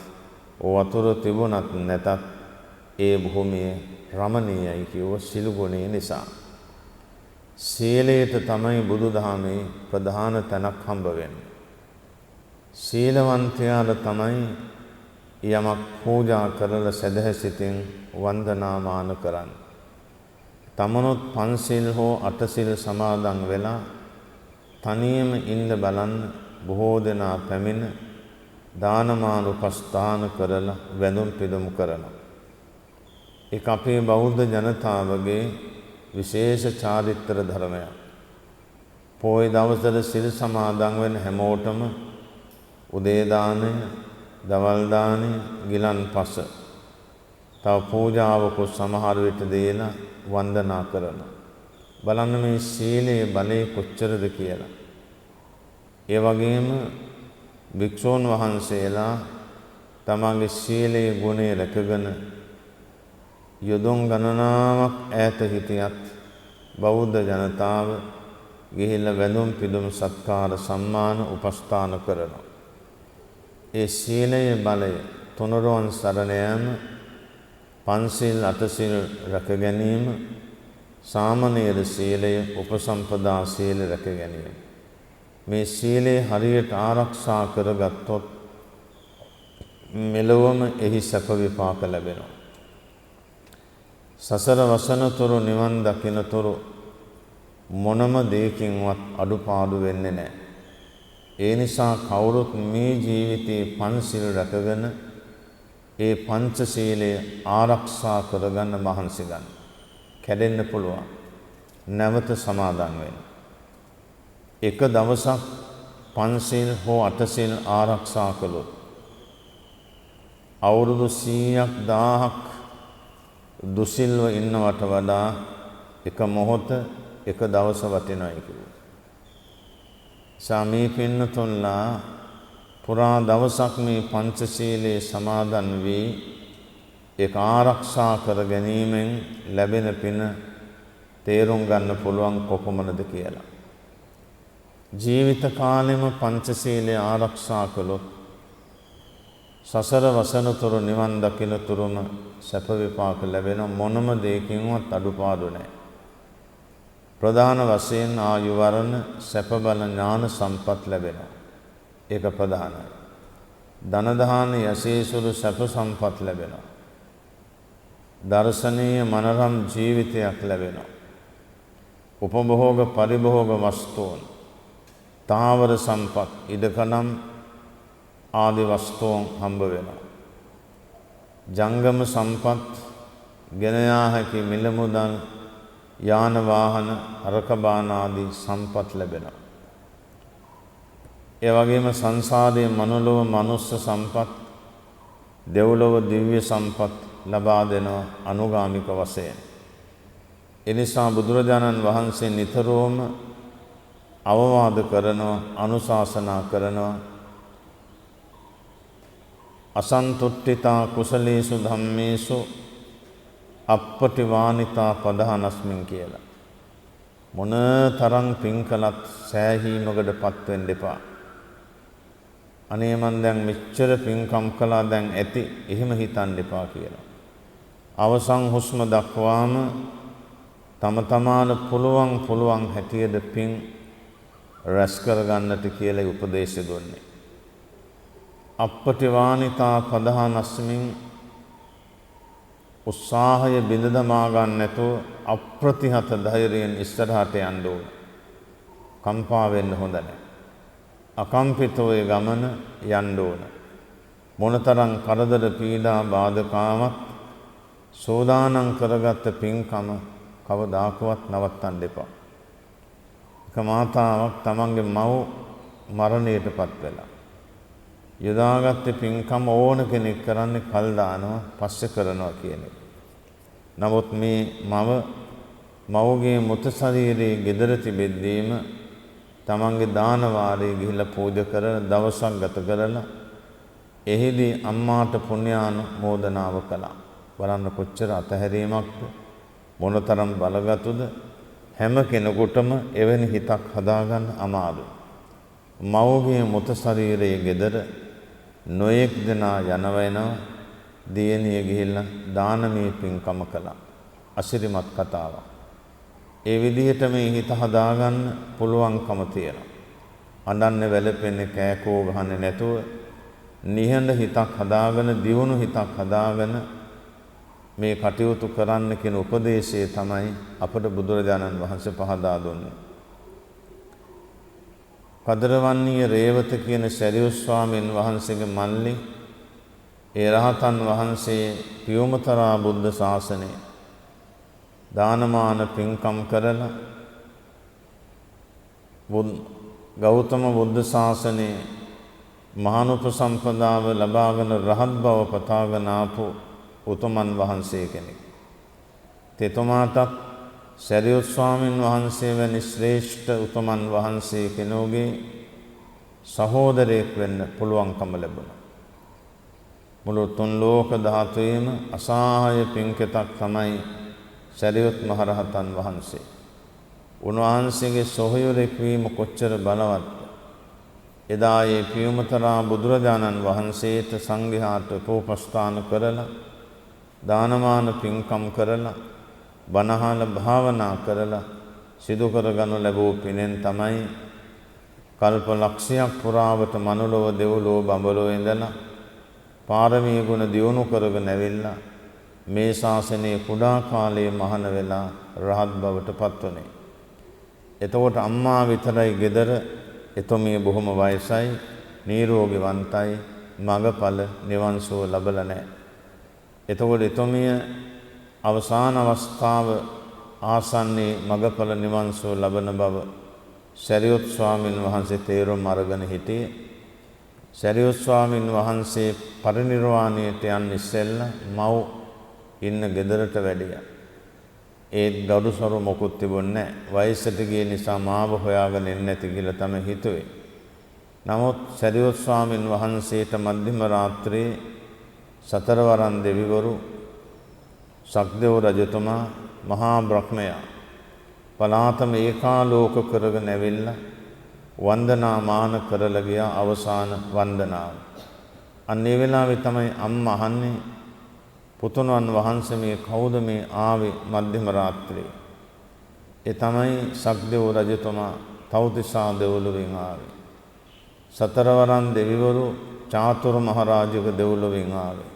වතුර තිබුණත් නැතත් ඒ භූමිය රමණීයයි කියව සිල්ගුණේ නිසා. සීලයට තමයි බුදුදහමේ ප්‍රධාන තැනක් හම්බ වෙන්නේ. සීලවන්තයාට තමයි යමක් පූජා කරලා සදහසිතින් වන්දනාමාන කරන්න. තමනුත් පන්සිල් හෝ අටසිල් සමාදන් වෙලා තනියම ඉන්න බලන්න බොහෝ දෙනා පැමිණ දානමාන උපස්ථාන කරලා වැඳුම් පිදුම් කරනවා. ඒක අපේ බෞද්ධ ජනතාවගේ විශේෂ චාරිත්‍ර ධර්මයක්. පොයි දවසට සිල් සමාදන් වෙන හැමෝටම උදේ දානය, දවල් දානය, ගිලන්පස තව පූජාවකුත් සමහර විට දීලා වන්දනා කරනවා. බලන්න මේ සීලයේ බලය කොච්චරද කියලා. ඒ වගේම භික්ෂූන් වහන්සේලා තමන්ගේ සීලයේ ගුණය රැකගෙන යොදුන් ගණනාවක් ඈත හිටියත් බෞද්ධ ජනතාව ගිහිල්ලා වැඳුම් පිදුම් සත්කාර සම්මාන උපස්ථාන කරනවා. ඒ සීලයේ බලය තුනුරුවන් සරණ යාම, පන්සිල් අටසිල් රැක ගැනීම, සාමණේර සීලය, උපසම්පදා සීල රැක ගැනීම. මේ සීලය හරියට ආරක්ෂා කරගත්තොත් මෙලොවම එහි සැප විපාක ලැබෙනවා. සසර වසනතුරු නිවන් දකිනතුරු මොනම දෙයකින්වත් අඩුපාඩු වෙන්නේ නැහැ. ඒ නිසා කවුරුත් මේ ජීවිතේ පන්සිල් රැකගෙන ඒ පංචශීලය ආරක්ෂා කරගන්න මහන්සි ගන්න. කැඩෙන්න පුළුවන්. නැවත සමාදන් වෙන්න. එක දවසක් පන්සිල් හෝ අටසිල් ආරක්ෂා කළොත් අවුරුදු 100ක් 1000ක් දුසිල්ව ඉන්නවට වඩා එක මොහොත එක දවස වටිනයි කිව්වා. සාමී පින්නතුන්ලා පුරා දවසක් මේ පංචශීලයේ සමාදන් වී ඒක ආරක්ෂා කර ගැනීමෙන් ලැබෙන පින තේරුම් ගන්න පුළුවන් කොපමණද කියලා. ජීවිත කාලෙම පංචශීලය ආරක්ෂා කළොත් සසර වසනතුරු නිවන් දකිනතුරුම සැප විපාක ලැබෙන මොනම දෙයකින්වත් අඩුපාඩු නැහැ. ප්‍රධාන වශයෙන් ආයු වරණ සැප බල ඥාන සම්පත් ලැබෙනවා. ඒක ප්‍රධානයි. ධන දාන යසීසුරු සැප සම්පත් ලැබෙනවා. දර්ශනීය මනරම් ජීවිතයක් ලැබෙනවා. උපභෝග පරිභෝග වස්තුන්, තාවර සම්පත්, ඉඩකඩම් ආදි වස්තුන් හම්බ වෙනවා. ජංගම සම්පත්, ගෙන යා හැකි මිල මුදල්, යාන වාහන, අරකබාන ආදී සම්පත් ලැබෙනවා. ඒ වගේම සංසාරයේ මනුලොව මනුස්ස සම්පත්, දෙව්ලොව දිව්‍ය සම්පත් ලබා දෙනවා අනුගාමික වශයෙන්. එනිසා බුදුරජාණන් වහන්සේ නිතරම අවවාද කරනවා, අනුශාසනා කරනවා. අසන්තුට්ඨිතා කුසලේසු ධම්මේසු අප්පටිවානිතා පදහනස්මින් කියලා. මොන තරම් පින් කළත් සෑහීමකටපත් වෙන්න එපා. අනේ මන් දැන් මෙච්චර පින්කම් කළා දැන් ඇති එහෙම හිතන්න එපා කියලා. අවසන් හුස්ම දක්වාම තම තමාට පුළුවන් හැටියට පින් රැස් කරගන්නට කියලා උපදේශ දුන්නේ. අප්පටිවානිතා පදහනස්මින් උත්සාහය බිඳ දමා ගන්න නැතුව අප්‍රතිහත ධෛර්යයෙන් ඉස්සරහට යන්න ඕන. කම්පා වෙන්න හොඳ නැහැ. අකම්පිතව ඒ ගමන යන්න ඕන. මොනතරම් කරදර පීඩා බාධකාවක් සෝදානම් කරගත්ත පින්කම කවදාකවත් නවත්තන්න එපා. එක මාතාවක් තමන්ගේ මව මරණයටපත් වෙලා යොදාගත්තේ පින්කම ඕන කෙනෙක් කරන්නේ කල් දානවා පස්සේ කරනවා කියන එක. නමුත් මේ මවගේ මුත ශරීරයේ gedara තිබෙද්දීම තමන්ගේ දාන වාරයේ ගිහිල්ලා පූජා කරලා දවසක් ගත කරලා එහිදී අම්මාට පුණ්‍යානුමෝදනාව කළා. බලන්න කොච්චර අතහැරීමක්ද, මොනතරම් බලගතුද. හැම කෙනෙකුටම එවැනි හිතක් හදාගන්න අමාරුයි. මවගේ මුත ශරීරයේ gedara නොයෙක් දෙනා යනවනවා. දියණිය ගිහිල්ලා දානමය පින්කම කළා. අසිරිමත් කතාවක්. ඒ විදිහට මේ හිත හදාගන්න පුළුවන්කම තියෙනවා. අඬන්නේ වැළපෙන්නේ කෑකෝ ගහන්නේ නැතුව නිහඬ හිතක් හදාගෙන දියුණු හිතක් හදාගෙන මේ කටයුතු කරන්න කියන උපදේශය තමයි අපට බුදුරජාණන් වහන්සේ පහදා දුන්නේ. කදරවන්නීය රේවත කියන සරියුත් ස්වාමීන් වහන්සේගේ මල්ලි ඒ රහතන් වහන්සේ පියුමතරා බුද්ධ ශාසනය දානමාන පින්කම් කරලා ගෞතම බුද්ධ ශාසනයේ මහානුපසම්පදාව ලබාගෙන රහත් බව පතාගෙන ආපු උතුමන් වහන්සේ කෙනෙක්. තෙතුමාටත් සරියුත් ස්වාමීන් වහන්සේ වැනි ශ්‍රේෂ්ඨ උතුමන් වහන්සේ කෙනෙකුගේ සහෝදරයෙක් වෙන්න පුළුවන්කම ලැබුණා. මුළු තුන් ලෝක ධාතුවේම අසහාය පින්කෙතක් තමයි සරියුත් මහරහතන් වහන්සේ. උන්වහන්සේගේ සොහොයුරෙක් වීම කොච්චර බලවත්ද. එදා ඒ පියුමතරා බුදුරජාණන් වහන්සේට සංඝයාට උපස්ථාන කරලා දානමාන පින්කම් කරලා බණහල භාවනා කරලා සිදු කරගනු ලැබූ පිනෙන් තමයි කල්ප ලක්ෂයක් පුරාවට මනුලොව දෙව්ලොව බඹලොව ඉඳලා පාරමී ගුණ දියුණු කරගෙන ඇවිල්ලා මේ ශාසනයේ කුඩා කාලයේ මහාන වෙලා රහත් බවට පත් වුණේ. එතකොට අම්මා විතරයි ගෙදර, එතුමිය බොහොම වයසයි, නිරෝගීවන්තයි, මගඵල නිවන් සුව ලැබලා නැහැ. එතකොට එතුමිය අවසාන අවස්ථාව ආසන්නයේ මගඵල නිවන් සුව ලබන බව සරියුත් ස්වාමීන් වහන්සේ තේරුම් අරගෙන හිටියේ. සරියුත් ස්වාමීන් වහන්සේ පරිනිර්වාණයට යන්න ඉස්සෙල්ලා මව් ඉන්න ගෙදරට වැඩියා. ඒත් ගරුසරු මොකුත් තිබුණේ නැහැ. වයසට ගිය නිසා මාව හොයාගෙන එන්නේ නැති කියලා තමයි හිතුවේ. නමුත් සරියුත් ස්වාමීන් වහන්සේට මධ්‍යම රාත්‍රියේ සතරවරන් දෙවිවරු, සක්දෙව් රජතුමා, මහා බ්‍රහ්මයා පලාතම ඒකාලෝක කරගෙන ඇවිල්ලා වන්දනාමාන කරලා ගියා අවසාන වන්දනාව. අන්න ඒ වෙලාවේ තමයි අම්මා අහන්නේ, පුතුණන් වහන්සේ මේ කවුද මේ ආවේ මධ්‍යම රාත්‍රියේ? ඒ තමයි සක්දෙව් රජතුමා තව්තිසා දෙව්ලොවින් ආවේ. සතරවරන් දෙවිවරු චාතුරු මහරජුගේ දෙව්ලොවින් ආවේ.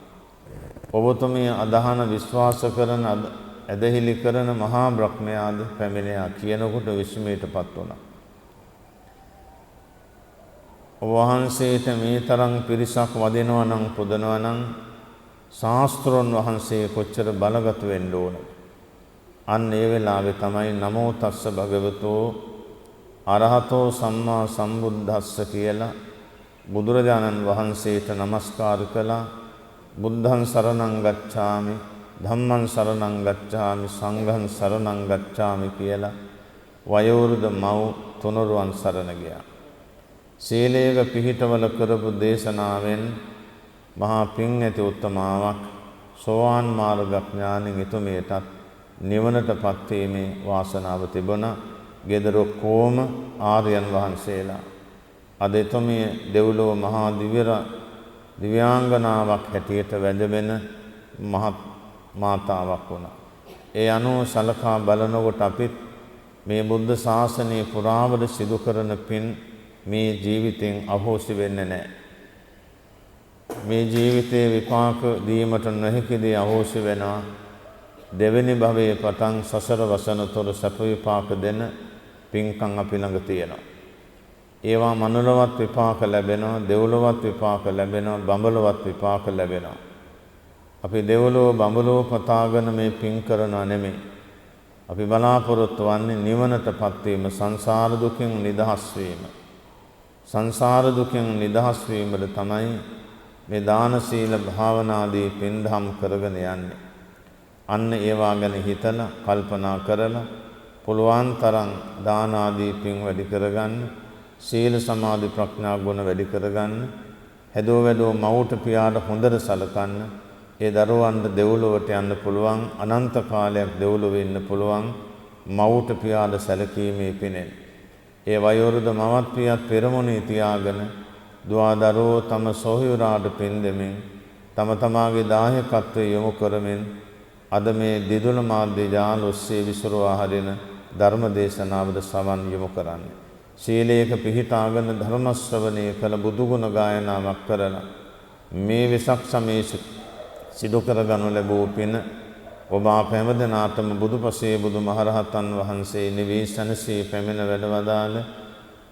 ඔබතුමිය අදහන විශ්වාස කරන ඇදහිලි කරන මහා බ්‍රහ්මයාද පැමිණියා කියනකොට විස්මයටපත් වුණා. ඔබ වහන්සේට මේ තරම් පිරිසක් වදිනවා නම් පුදනවා නම් ශාස්ත්‍රෝන් වහන්සේ කොච්චර බලගත් වෙන්න ඕනද? අන්න ඒ වෙලාවේ තමයි නමෝ තස්ස භගවතෝ අරහතෝ සම්මා සම්බුද්දස්ස කියලා බුදුරජාණන් වහන්සේට නමස්කාර කළා. බුද්ධං සරණං ගච්ඡාමි, ධම්මං සරණං ගච්ඡාමි, සංඝං සරණං ගච්ඡාමි කියලා වයෝවෘද මව් තුනුරුවන් සරණ ගියා. සීලයක පිහිටවල කරපු දේශනාවෙන් මහා පිං ඇති උත්තමාවක් සෝවාන් මාර්ග ඥානෙන් එතුමියටත් නිවනටපත් වීමේ වාසනාව තිබුණා. ගෙදර කොම ආර්යයන් වහන්සේලා. අද එතුමිය දෙව්ලොව මහා දිව්‍යාංගනාවක් හැටියට වැදෙන මහත් මාතාවක් වුණා. ඒ අනුව සලකා බලනකොට අපිත් මේ බුද්ධ ශාසනයේ පුරාවට සිදු කරන පින් මේ ජීවිතෙන් අහෝසි වෙන්නේ නැහැ. මේ ජීවිතයේ විපාක දීමට නොහැකි දේ අහෝසි වෙනවා. දෙවෙනි භවයේ පටන් සසර වසනතොර සැප විපාක දෙන පින්කම් අපි ළඟ තියෙනවා. ඒවා මනුලවත් විපාක ලැබෙනවා, දෙව්ලොවත් විපාක ලැබෙනවා, බඹලොවත් විපාක ලැබෙනවා. අපි දෙව්ලොව බඹලොව පතාගෙන මේ පින් කරනවා නෙමෙයි. අපි බලාපොරොත්තු වන්නේ නිවනටපත් වීම, සංසාර දුකින් නිදහස් වීම. සංසාර දුකින් නිදහස් වීමද තමයි මේ දාන සීල භාවනාදී පින්දහම් කරගෙන යන්නේ. අන්න ඒවා ගැන හිතලා කල්පනා කරලා පුළුවන් තරම් දාන ආදී පින් වැඩි කරගන්න, සීල සමාධි ප්‍රඥා ගුණ වැඩි කරගන්න, හැදෝ වැඩෝ මව්ට පියාට හොඳට සලකන්න. ඒ දරුවන්ට දෙව්ලොවට යන්න පුළුවන්, අනන්ත කාලයක් දෙව්ලොවේ ඉන්න පුළුවන් මව්ට පියාට සැලකීමේ පිනෙන්. ඒ වයෝවෘද මවත් පියත් පෙරමුණේ තියාගෙන දුවදරුවෝ තම සොහොයුරාට පින් දෙමින් තම තමාගේ දායකත්වය යොමු කරමින් අද මේ දිදුල මාධ්‍ය ජාල ඔස්සේ විසිරුවා හරින ධර්ම දේශනාවද සවන් යොමු කරන්නේ. සීලයක පිහිටාගෙන ධර්ම ශ්‍රවණය කළ බුදුගුණ ගායනාවක් කරලා මේ වෙසක් සමයේ සිදු කරගනු ලැබූ පින ඔබ අප හැමදෙනාටම බුදුපසේ බුදුමහරහතන් වහන්සේ නිවී සැනසී පැමිණ වැඩවදාළ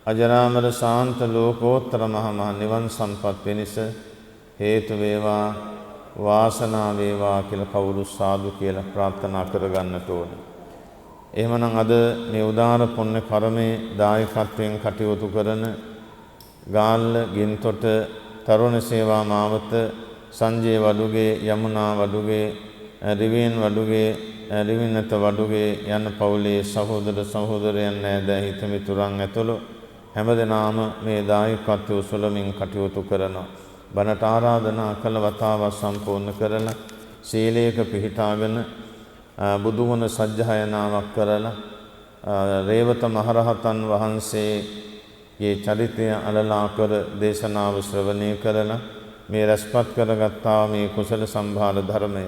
අජරාමර ශාන්ත ලෝකෝත්තර මහා නිවන් සම්පත් වෙනස හේතු වේවා, වාසනාව වේවා කියලා කවුරු සාදු කියලා ප්‍රාර්ථනා කරගන්නට ඕන. එහෙමනම් අද මේ උදාර පුණ්‍ය කර්මයේ දායකත්වයෙන් කටයුතු කරන ගාල්ල ගින්තොට තරුණ සේවා මාවත සංජය වඩුගේ, යමුනා වඩුගේ, රිවින් වඩුගේ, රිවිනත වඩුගේ යන පවුලේ සහෝදර සහෝදරයන් නෑදෑ හිත මිතුරන් ඇතුළු හැමදෙනාම මේ දායකත්වය උසලමින් කටයුතු කරනවා. බණට ආරාධනා කළ වතාව සම්පූර්ණ කරලා සීලයක පිහිටාගෙන බුදුගුණ සජ්ජායනාවක් කරලා රේවත මහරහතන් වහන්සේගේ චරිතය අලලා කර දේශනාව ශ්‍රවණය කරලා මේ රැස්පත් කරගත්තා මේ කුසල සම්භාර ධර්මය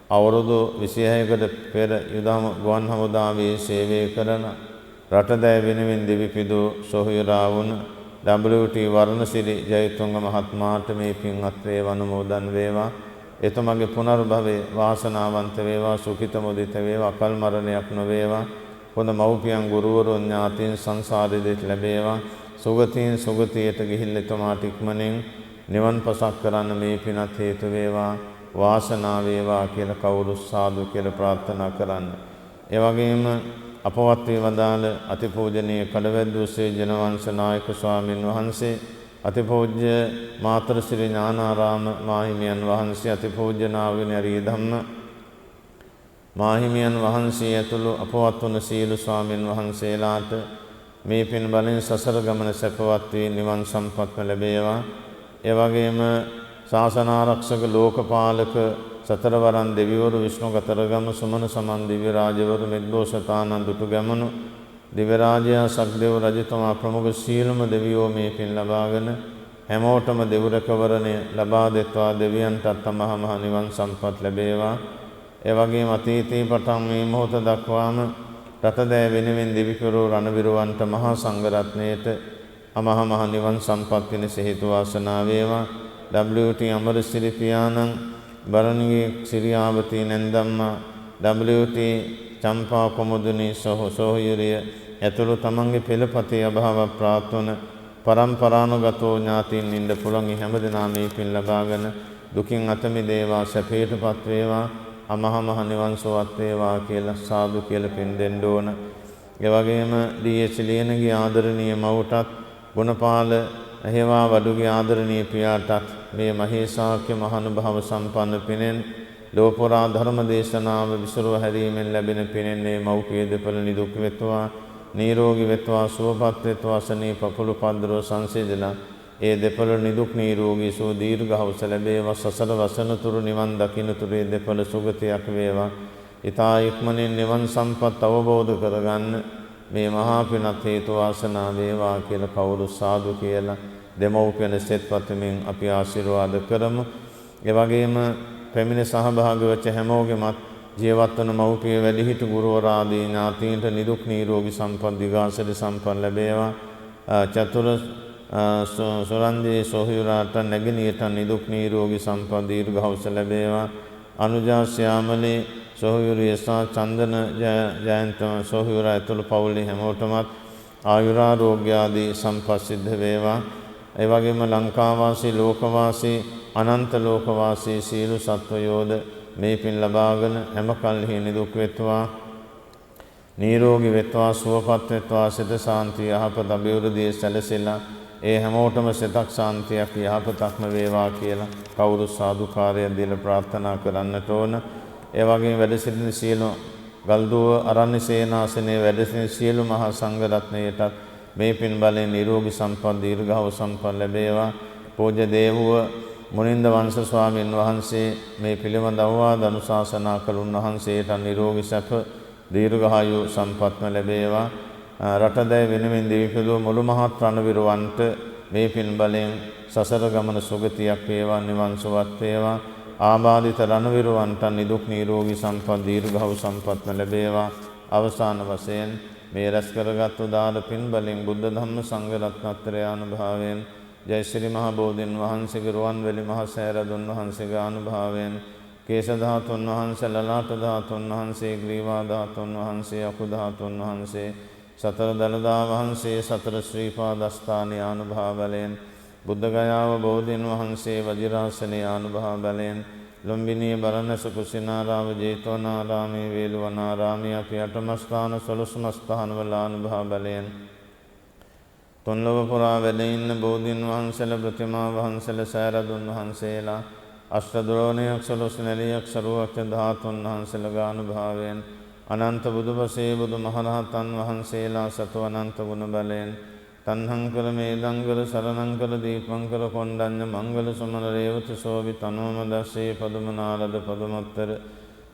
අවුරුදු 26කට පෙර යුදම ගුවන් හමුදාවේ සේවය කරන රටදෑ වෙනුවෙන් දෙවිපිදු සොහොයුරා වුණ WT වර්ණසිරි ජයතුංග මහත්මයාට මේ පින් අත්වේ අනුමෝදන් වේවා. එතුමගේ පුනර්භවයේ වාසනාවන්ත වේවා, සුඛිත මුදිත වේවා, අකල් මරණයක් නොවේවා. හොඳ මව්පියන් ගුරුවරුන් ඥාතීන් සංසාරේ දෙත් ලැබේවා. සුගතියෙන් සුගතියට ගිහිල්ලා එතුමාට ඉක්මනින් නිවන් පසක් කරන්න මේ පිනත් හේතු වේවා, වාසනාව වේවා කියලා කවුරු සාදු කියලා ප්‍රාර්ථනා කරන්න. ඒ වගේම අපවත් වේ වදාළ අතිපූජනීය කඩවැද්දුස්සේ ජනවංශ නායක ස්වාමින් වහන්සේ, අතිපූජ්‍ය මාතර ශ්‍රී ඥානාරාම මාහිමියන් වහන්සේ, අතිපූජ්‍ය නාවින අරිය ධම්ම මාහිමියන් වහන්සේ ඇතුළු අපවත් වන සීල ස්වාමින් වහන්සේලාට මේ පින් බලෙන් සසර ගමන සැපවත් වී නිවන් සම්පත්ම ලැබේවා. ඒ වගේම ශාසනාරක්ෂක ලෝකපාලක සතරවරන් දෙවිවරු විෂ්ණු කතරගම සුමන සමන් දිව්‍ය රාජවරු මෙද්දෝසතානන් දුටුගැමුණු දිව්‍ය රාජයා සක්දේව රජතුමා ප්‍රමුඛ සීලම දෙවියෝ මේ පින් ලබාගෙන හැමෝටම දෙවුරකවරණය ලබා දෙත්වා දෙවියන්ටත් තමහ මහ නිවන් සම්පත් ලැබේවා. ඒ වගේම අතීතේ පටන් මේ මොහොත දක්වාම රටදෑ වෙනුවෙන් දෙවිවරු රණවිරුවන්ට මහා සංඝරත්නයට අමහ මහ නිවන් සම්පත් වෙන හේතු වාසනා වේවා. WT අමරසිරි පියාණන්, බරණියේ සිරියාවතී නැන්දම්මා, WT චම්පා කොමුදුනි සොහොයුරිය ඇතුළු තමන්ගේ පෙළපතේ අභාව ප්‍රාර්ථන පරම්පරානුගතෝ ඥාතීන් ඉන්න පුළුවන් හැමදෙනාම මේ පින් ලබාගෙන දුකින් අත මිදේවා, සැපයටපත් වේවා, අමහ මහ නිවන් සුවත් වේවා කියලා සාදු කියලා පින් දෙන්න ඕන. ඒ වගේම DS ලියනගේ ආදරණීය මව්ටත්, ගුණපාල හේවා වඩුගේ ආදරණීය පියාටත් මේ මහේසාක්‍ය මහානුභාව සම්පන්න පිනෙන් ලෝපුරා ධර්ම දේශනාව විසුරුව හැරීමෙන් ලැබෙන පිනෙන් මේ මව්පිය දෙපළ නිදුක් වෙත්වා, නිරෝගී වෙත්වා, සුවපත් වෙත්වා, සනී පපුළු පන්දරෝ සංසිඳලා ඒ දෙපළ නිදුක් නිරෝගී සුව දීර්ඝායුෂ ලැබේවා. සසර වසන තුරු නිවන් දකින්න තුරු ඒ දෙපළ සුගතියක් වේවා. ඊතා ඉක්මනින් නිවන් සම්පත් අවබෝධ කරගන්න මේ මහා පිනත් හේතු වාසනා වේවා කියලා කවුරු සාදු කියලා දෙමව්පියන් සෙත්පතමින් අපි ආශිර්වාද කරමු. ඒ වගේම පැමිණ සහභාගී වෙච්ච හැමෝගෙමත් ජීවත් වන මව්පිය වැඩිහිටි ගුරුවරාදී ඥාතීන්ට නිදුක් නිරෝගී සම්පත් දිගාසරි සම්පත් ලැබේවා. චතුර සොරන්දී සොහයුරාට නැගිනියට නිදුක් නිරෝගී සම්පත් දීර්ඝායුෂ ලැබේවා. අනුජා ශ්‍යාමලී සොහයුරිය සහ චන්දන ජයන්ත සොහයුරා ඇතුළු පවුලේ හැමෝටමත් ආයුරාරෝග්‍ය ආදී සම්පත් සිද්ධ වේවා. ඒ වගේම ලංකාවාසී ලෝකවාසී අනන්ත ලෝකවාසී සීල සත්වයෝද මේ පින් ලබාගෙන හැම කල්හි නිදුක් වෙත්වා, නිරෝගී වෙත්වා, සුවපත් වෙත්වා, සිත සාන්තිය යහපත අභිවෘද්ධිය සැලසෙලා ඒ හැමෝටම සිතක් සාන්තියක් යහපතක්ම වේවා කියලා කවුරු සාදුකාරය දීලා ප්‍රාර්ථනා කරන්නට ඕන. ඒ වගේම වැඩ සිටින සියලු ගල්දුව අරණ්‍ය සේනාසනයේ වැඩ සිටින සියලු මහා සංඝ රත්නයටත් මේ පින් බලයෙන් නිරෝගී සම්පත් දීර්ඝායු සම්පත් ලැබේවා. පූජ්‍ය දේවුව මුනින්ද වංශ ස්වාමීන් වහන්සේ මේ පිළිබඳ අවවාද අනුශාසනා කළ උන්වහන්සේට නිරෝගී සැප දීර්ඝායු සම්පත්ම ලැබේවා. රටදෑ වෙනුවෙන් දෙවිපිළු මුළු මහත් රණවිරුවන්ට මේ පින් බලයෙන් සසර ගමන සුගතියක් වේවා, නිවන් සුවත් වේවා. ආබාධිත රණවිරුවන්ට නිදුක් නිරෝගී සම්පත් දීර්ඝායු සම්පත්ම ලැබේවා. අවසාන වශයෙන් මේ රැස් කරගත් උදාර පින් බලෙන් බුද්ධ ධම්ම සංඝ රත්නත්‍රය අනුභවයෙන් ජය ශ්‍රී මහ බෝධීන් වහන්සේගේ රුවන්වැලි මහ සෑරදුන් වහන්සේගේ අනුභවයෙන් කේශ ධාතුන් වහන්සේ, ලලාට ධාතුන් වහන්සේ, ග්‍රීවා ධාතුන් වහන්සේ, අකු ධාතුන් වහන්සේ, සතර දළදා වහන්සේ, සතර ශ්‍රීපාදස්ථානීය අනුභව බලයෙන් බුද්ධ ගයාව බෝධීන් වහන්සේ වජිරාසනීය අනුභව බලයෙන් ලුම්බිනී බරණැස කුසිනාරාම ජේතවනාරාමේ වේළුවනාරාමේ අපි අටම ස්ථාන 12ම ස්ථානවල අනුභව බලයෙන් තුන්ලොව පුරා වැඩ ඉන්න බෝධීන් වහන්සේලා, ප්‍රතිමා වහන්සේලා, සෑරදුන් වහන්සේලා, අෂ්ටදෝණයක් 12 නැලියක් සරුවක් ධාතුන් වහන්සේලාගේ අනුභවයෙන් අනන්ත බුදුපසේ බුදු මහරහතන් වහන්සේලා සතු අනන්ත ගුණ බලයෙන් තණ්හංකර මේදංකර සරණංකර දීපංකර කොණ්ඩඤ්ඤ මංගල සමන රේවති සෝවි තනෝම දස්සේ පදුමනාලද පදුමත්තර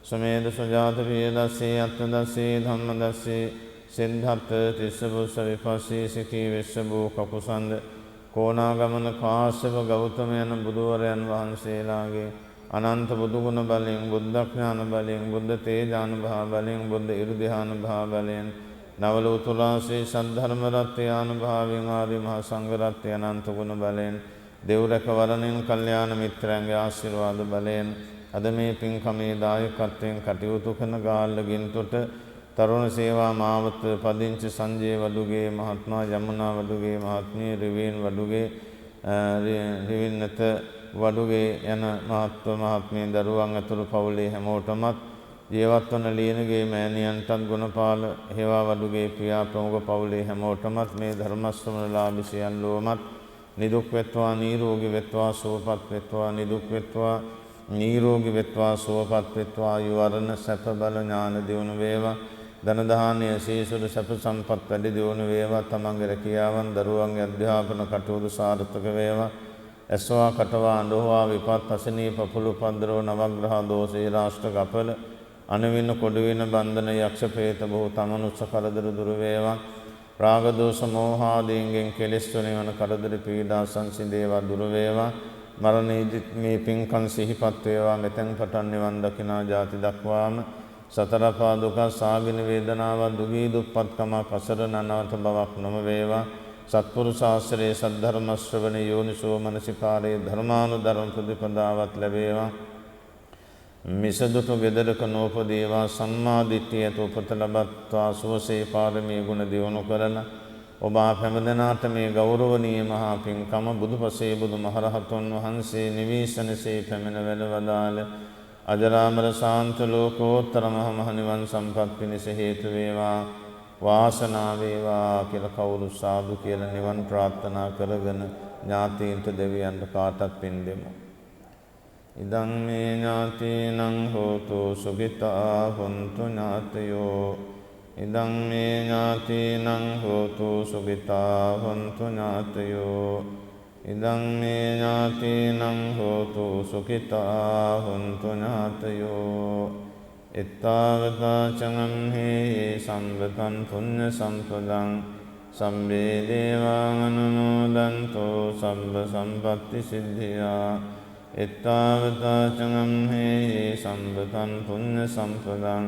සමේද සුජාත පිය දස්සේ අත්ථ දස්සේ ධම්ම දස්සේ සිද්ධාර්ථ තිස්සබුස්ස විපස්සී සිකී වෙස්සබෝ කකුසන්ද කෝණාගමන කාශ්‍යප ගෞතම යන බුදුවරයන් වහන්සේලාගේ අනන්ත බුදුගුණ බලයෙන්, බුද්ධඥාන බලයෙන්, බුද්ධ තේජානුභාව බලයෙන්, බුද්ධ ඉරුධානුභාව බලයෙන් නවලෝතුරාසේ සද්ධර්ම රත්නය අනුභවයෙන් ආදී මහා සංඝ රත්නය අනන්ත ගුණ බලයෙන් දෙව් රැකවරණින් කල්යාණ මිත්‍රයන්ගේ ආශිර්වාද බලයෙන් අද මේ පින්කමේ දායකත්වයෙන් කටයුතු කරන ගාල්ල ගින්තොට තරුණ සේවා මාවත පදිංචි සංජය වඩුගේ මහත්මයා යමුනා වඩුගේ මහත්මිය රිවීන් වඩුගේ රිවින්නත වඩුගේ යන මහත්මිය දරුවන් ඇතුළු පවුලේ හැමෝටමත් ජීවත් වන ලියනගේ මෑණියන්ටත් ගුණපාල හේවා වඩුගේ පියා ප්‍රමුඛ පවුලේ හැමෝටමත් මේ ධර්ම ශ්‍රවණලාභී සියල්ලෝමත් නිදුක් වෙත්වා නිරෝගී වෙත්වා සුවපත් වෙත්වා නිදුක් වෙත්වා නිරෝගී වෙත්වා සුවපත් වෙත්වා ආයුවරණ සැප බල ඥාන දියුණු වේවා ධන දාහනය සීසුදු සැප සම්පත් වැඩි දියුණු වේවා තමන්ගේ රැකියාවන් දරුවන්ගේ අධ්‍යාපන කටයුතු සාර්ථක වේවා ඇස්වා කටවා අඬවා විපත් අසනීප පුළු පද්දරෝ නවග්‍රහ දෝෂේ රාෂ්ට්‍ර කපල අනවින කොඩවින බන්ධන යක්ෂ ප්‍රේත බොහෝ තමනුස්ස කරදර දුර වේවා රාග දෝෂ මෝහ ආදීන්ගෙන් කෙලෙස් වන කරදර පීඩා සංසිඳේවා දුර වේවා මරණයේදී මේ පින්කම් සිහිපත් වේවා මෙතෙන් පටන් නිවන් දකිනා ජාති දක්වාම සතර පා දුක සාගින වේදනාව දුගී දුප්පත්කම කසරණ අනවත බවක් නොම වේවා සත්පුරුෂ ආශ්‍රයේ සද්ධර්ම ශ්‍රවණ යෝනිසෝ මනසිකාරේ ධර්මානුධර්ම ප්‍රතිපදාවත් ලැබේවා මිසදුතු ගෙදරක නෝපදේවා සම්මා දිට්ඨියට උපත ලබත්වා සුවසේ පාරමී ගුණ දියුණු කරන ඔබ හැමදෙනාට මේ ගෞරවනීය මහා පින්කම බුදුපසේ බුදුමහරහතුන් වහන්සේ නිවීසනසේ පැමිණ වැඩවදාළ අජරාමර ශාන්ත ලෝකෝත්තර මහ නිවන් සම්පත් පිණිස හේතු වේවා වාසනාව වේවා කියලා කවුරු සාදු කියලා නිවන් ප්‍රාර්ථනා කරගෙන ඥාතීන්ට දෙවියන්ට කාටත් පින් දෙමු. ඉදං මේ ඥාතීනං හෝතු සුඛිතා හොන්තු ඥාතයෝ ඉදං මේ ඥාතීනං හෝතු සුඛිතා හොන්තු ඥාතයෝ ඉදං මේ ඥාතීනං හෝතු සුඛිතා හොන්තු ඥාතයෝ එත්තාවතා චංගම්හි සම්බතං පුඤ්ඤ සම්පදං සම්බේ දේවාං අනුමෝදන්තෝ සම්බ සම්පත්ති සිද්ධියා එත්තාවතා චංගම්හි සම්බතං පුඤ්ඤ සම්පදං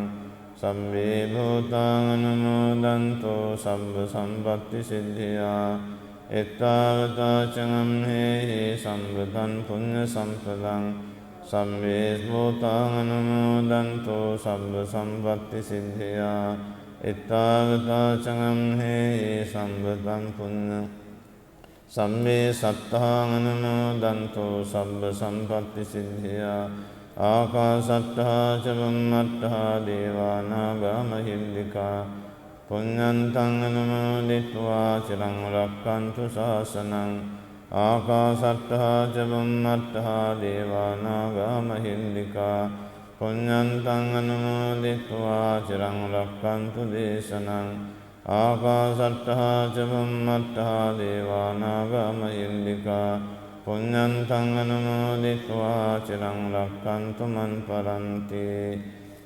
සම්බේ භූතාං අනුමෝදන්තෝ සම්බ සම්පත්ති සිද්ධියා එත්තාවතා චංගම්හි සම්බතං පුඤ්ඤ සම්පදං සම්බේ භූතාං අනුමෝදන්තෝ සම්බ සම්පත්ති සිද්ධියා එත්තාවතා චංගම්හි සම්බතං පුඤ්ඤ සම්මේ සත්තාං අනුමෝදන්තෝ සම්බ සම්පත්ති සිද්ධියා ආකාසත්තා ච බුම්මත්තා දේවා නාග මහින්దికා පුඤ්ඤන්තං අනුමෝදිත्वा චිරං රක්ඛන්තු ශාසනං ආකාසත්තා ච බුම්මත්තා දේවා නාග මහින්దికා පුඤ්ඤන්තං අනුමෝදිත्वा චිරං රක්ඛන්තු දේශනං ආකාසත්තා ච බුම්මත්තා දේවා නාග මහින්దికා පුඤ්ඤන්තං අනුමෝදිත्वा චිරං රක්ඛන්තු මං පරන්ති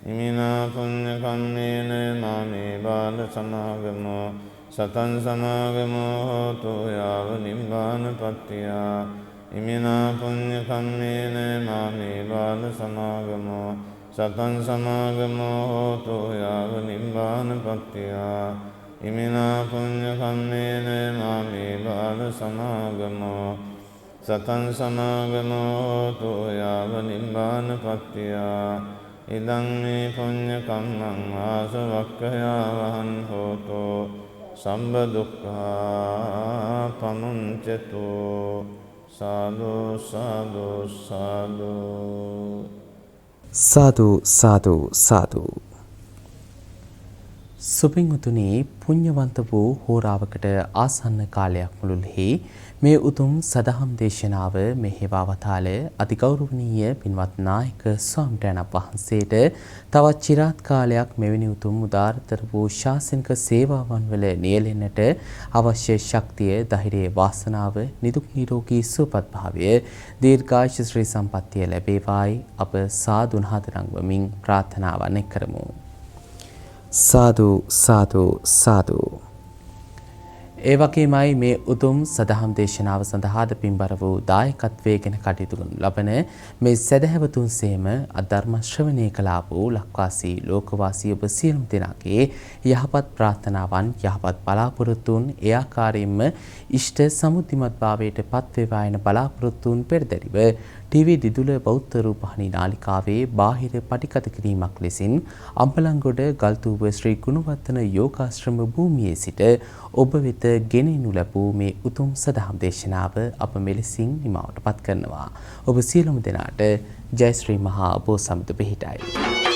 ඉමිනා පුඤ්ඤ කම්මේන මාමේ බාල සමාගමෝ සතං සමාගමෝ හෝතු යාව නිබ්බානපත්තියා ඉමිනා පුඤ්ඤ කම්මේන මාමේ බාල සමාගමෝ සතං සමාගමෝ හෝතු යාව නිබ්බානපත්තියා ඉමිනා පුඤ්ඤ කම්මේන මාමේ බාල සමාගමෝ සතං සමාගමෝ හෝතු යාව නිබ්බානපත්තියා ඉදං මේ පුඤ්ඤ කම්මං ආසවක්ඛයා වහං හෝතු සම්බ දුක්ඛා පමුඤ්චතු සාදු සාදු සාදු සාදු සාදු සාදු සුපින්වතුනි පුණ්‍යවන්ත වූ හෝරාවකට ආසන්න කාලයක් මුළුල්හි මේ උතුම් සදහම් දේශනාව මෙහෙවා වතාල අතිගෞරවනීය පින්වත් නායක ස්වාමීන් වහන්සේට තවත් চিරාත් කාලයක් මෙවැනි උතුම් උදාරතර වූ ශාසනික සේවාවන් වල නියැලෙන්නට අවශ්‍ය ශක්තිය, ධෛර්යය, වාසනාව, නිදුක් නිරෝගී සුවපත් භාවය, දීර්ඝායුෂ ශ්‍රී සම්පන්නිය ලැබේවායි අප සාදු නහදරංවමින් ප්‍රාර්ථනාවන් කරමු. සාදු සාදු සාදු. ඒ වගේමයි මේ උතුම් සදහම් දේශනාව සඳහාද පින්බර වූ දායකත්වයෙන් කටයුතු කරනු ලබන මේ සදහැවතුන් සේම අධර්ම ශ්‍රවණය කළා වූ ලක්වාසී ලෝකවාසී ඔබ සියලුම දෙනාගේ යහපත් ප්‍රාර්ථනාවන් යහපත් බලාපොරොත්තුන් ඒ ආකාරයෙන්ම ඉෂ්ට සමුද්දිමත් භාවයට පත්වේවා යන බලාපොරොත්තුන් පෙරදැරිව ටීවී දිදුල බෞද්ධ රූපවාහිනී නාලිකාවේ බාහිර පටිගත කිරීමක් ලෙසින් අම්බලන්ගොඩ ගල්තූව ශ්‍රී ගුණවර්ධන යෝගාශ්‍රම භූමියේ සිට ඔබ වෙත ගෙනෙනු ලැබූ මේ උතුම් සදහම් දේශනාව අප මෙලෙසින් නිමවට පත් කරනවා. ඔබ සියලුම දෙනාට ජය ශ්‍රී මහා බෝසත්තුන් පිහිටයි.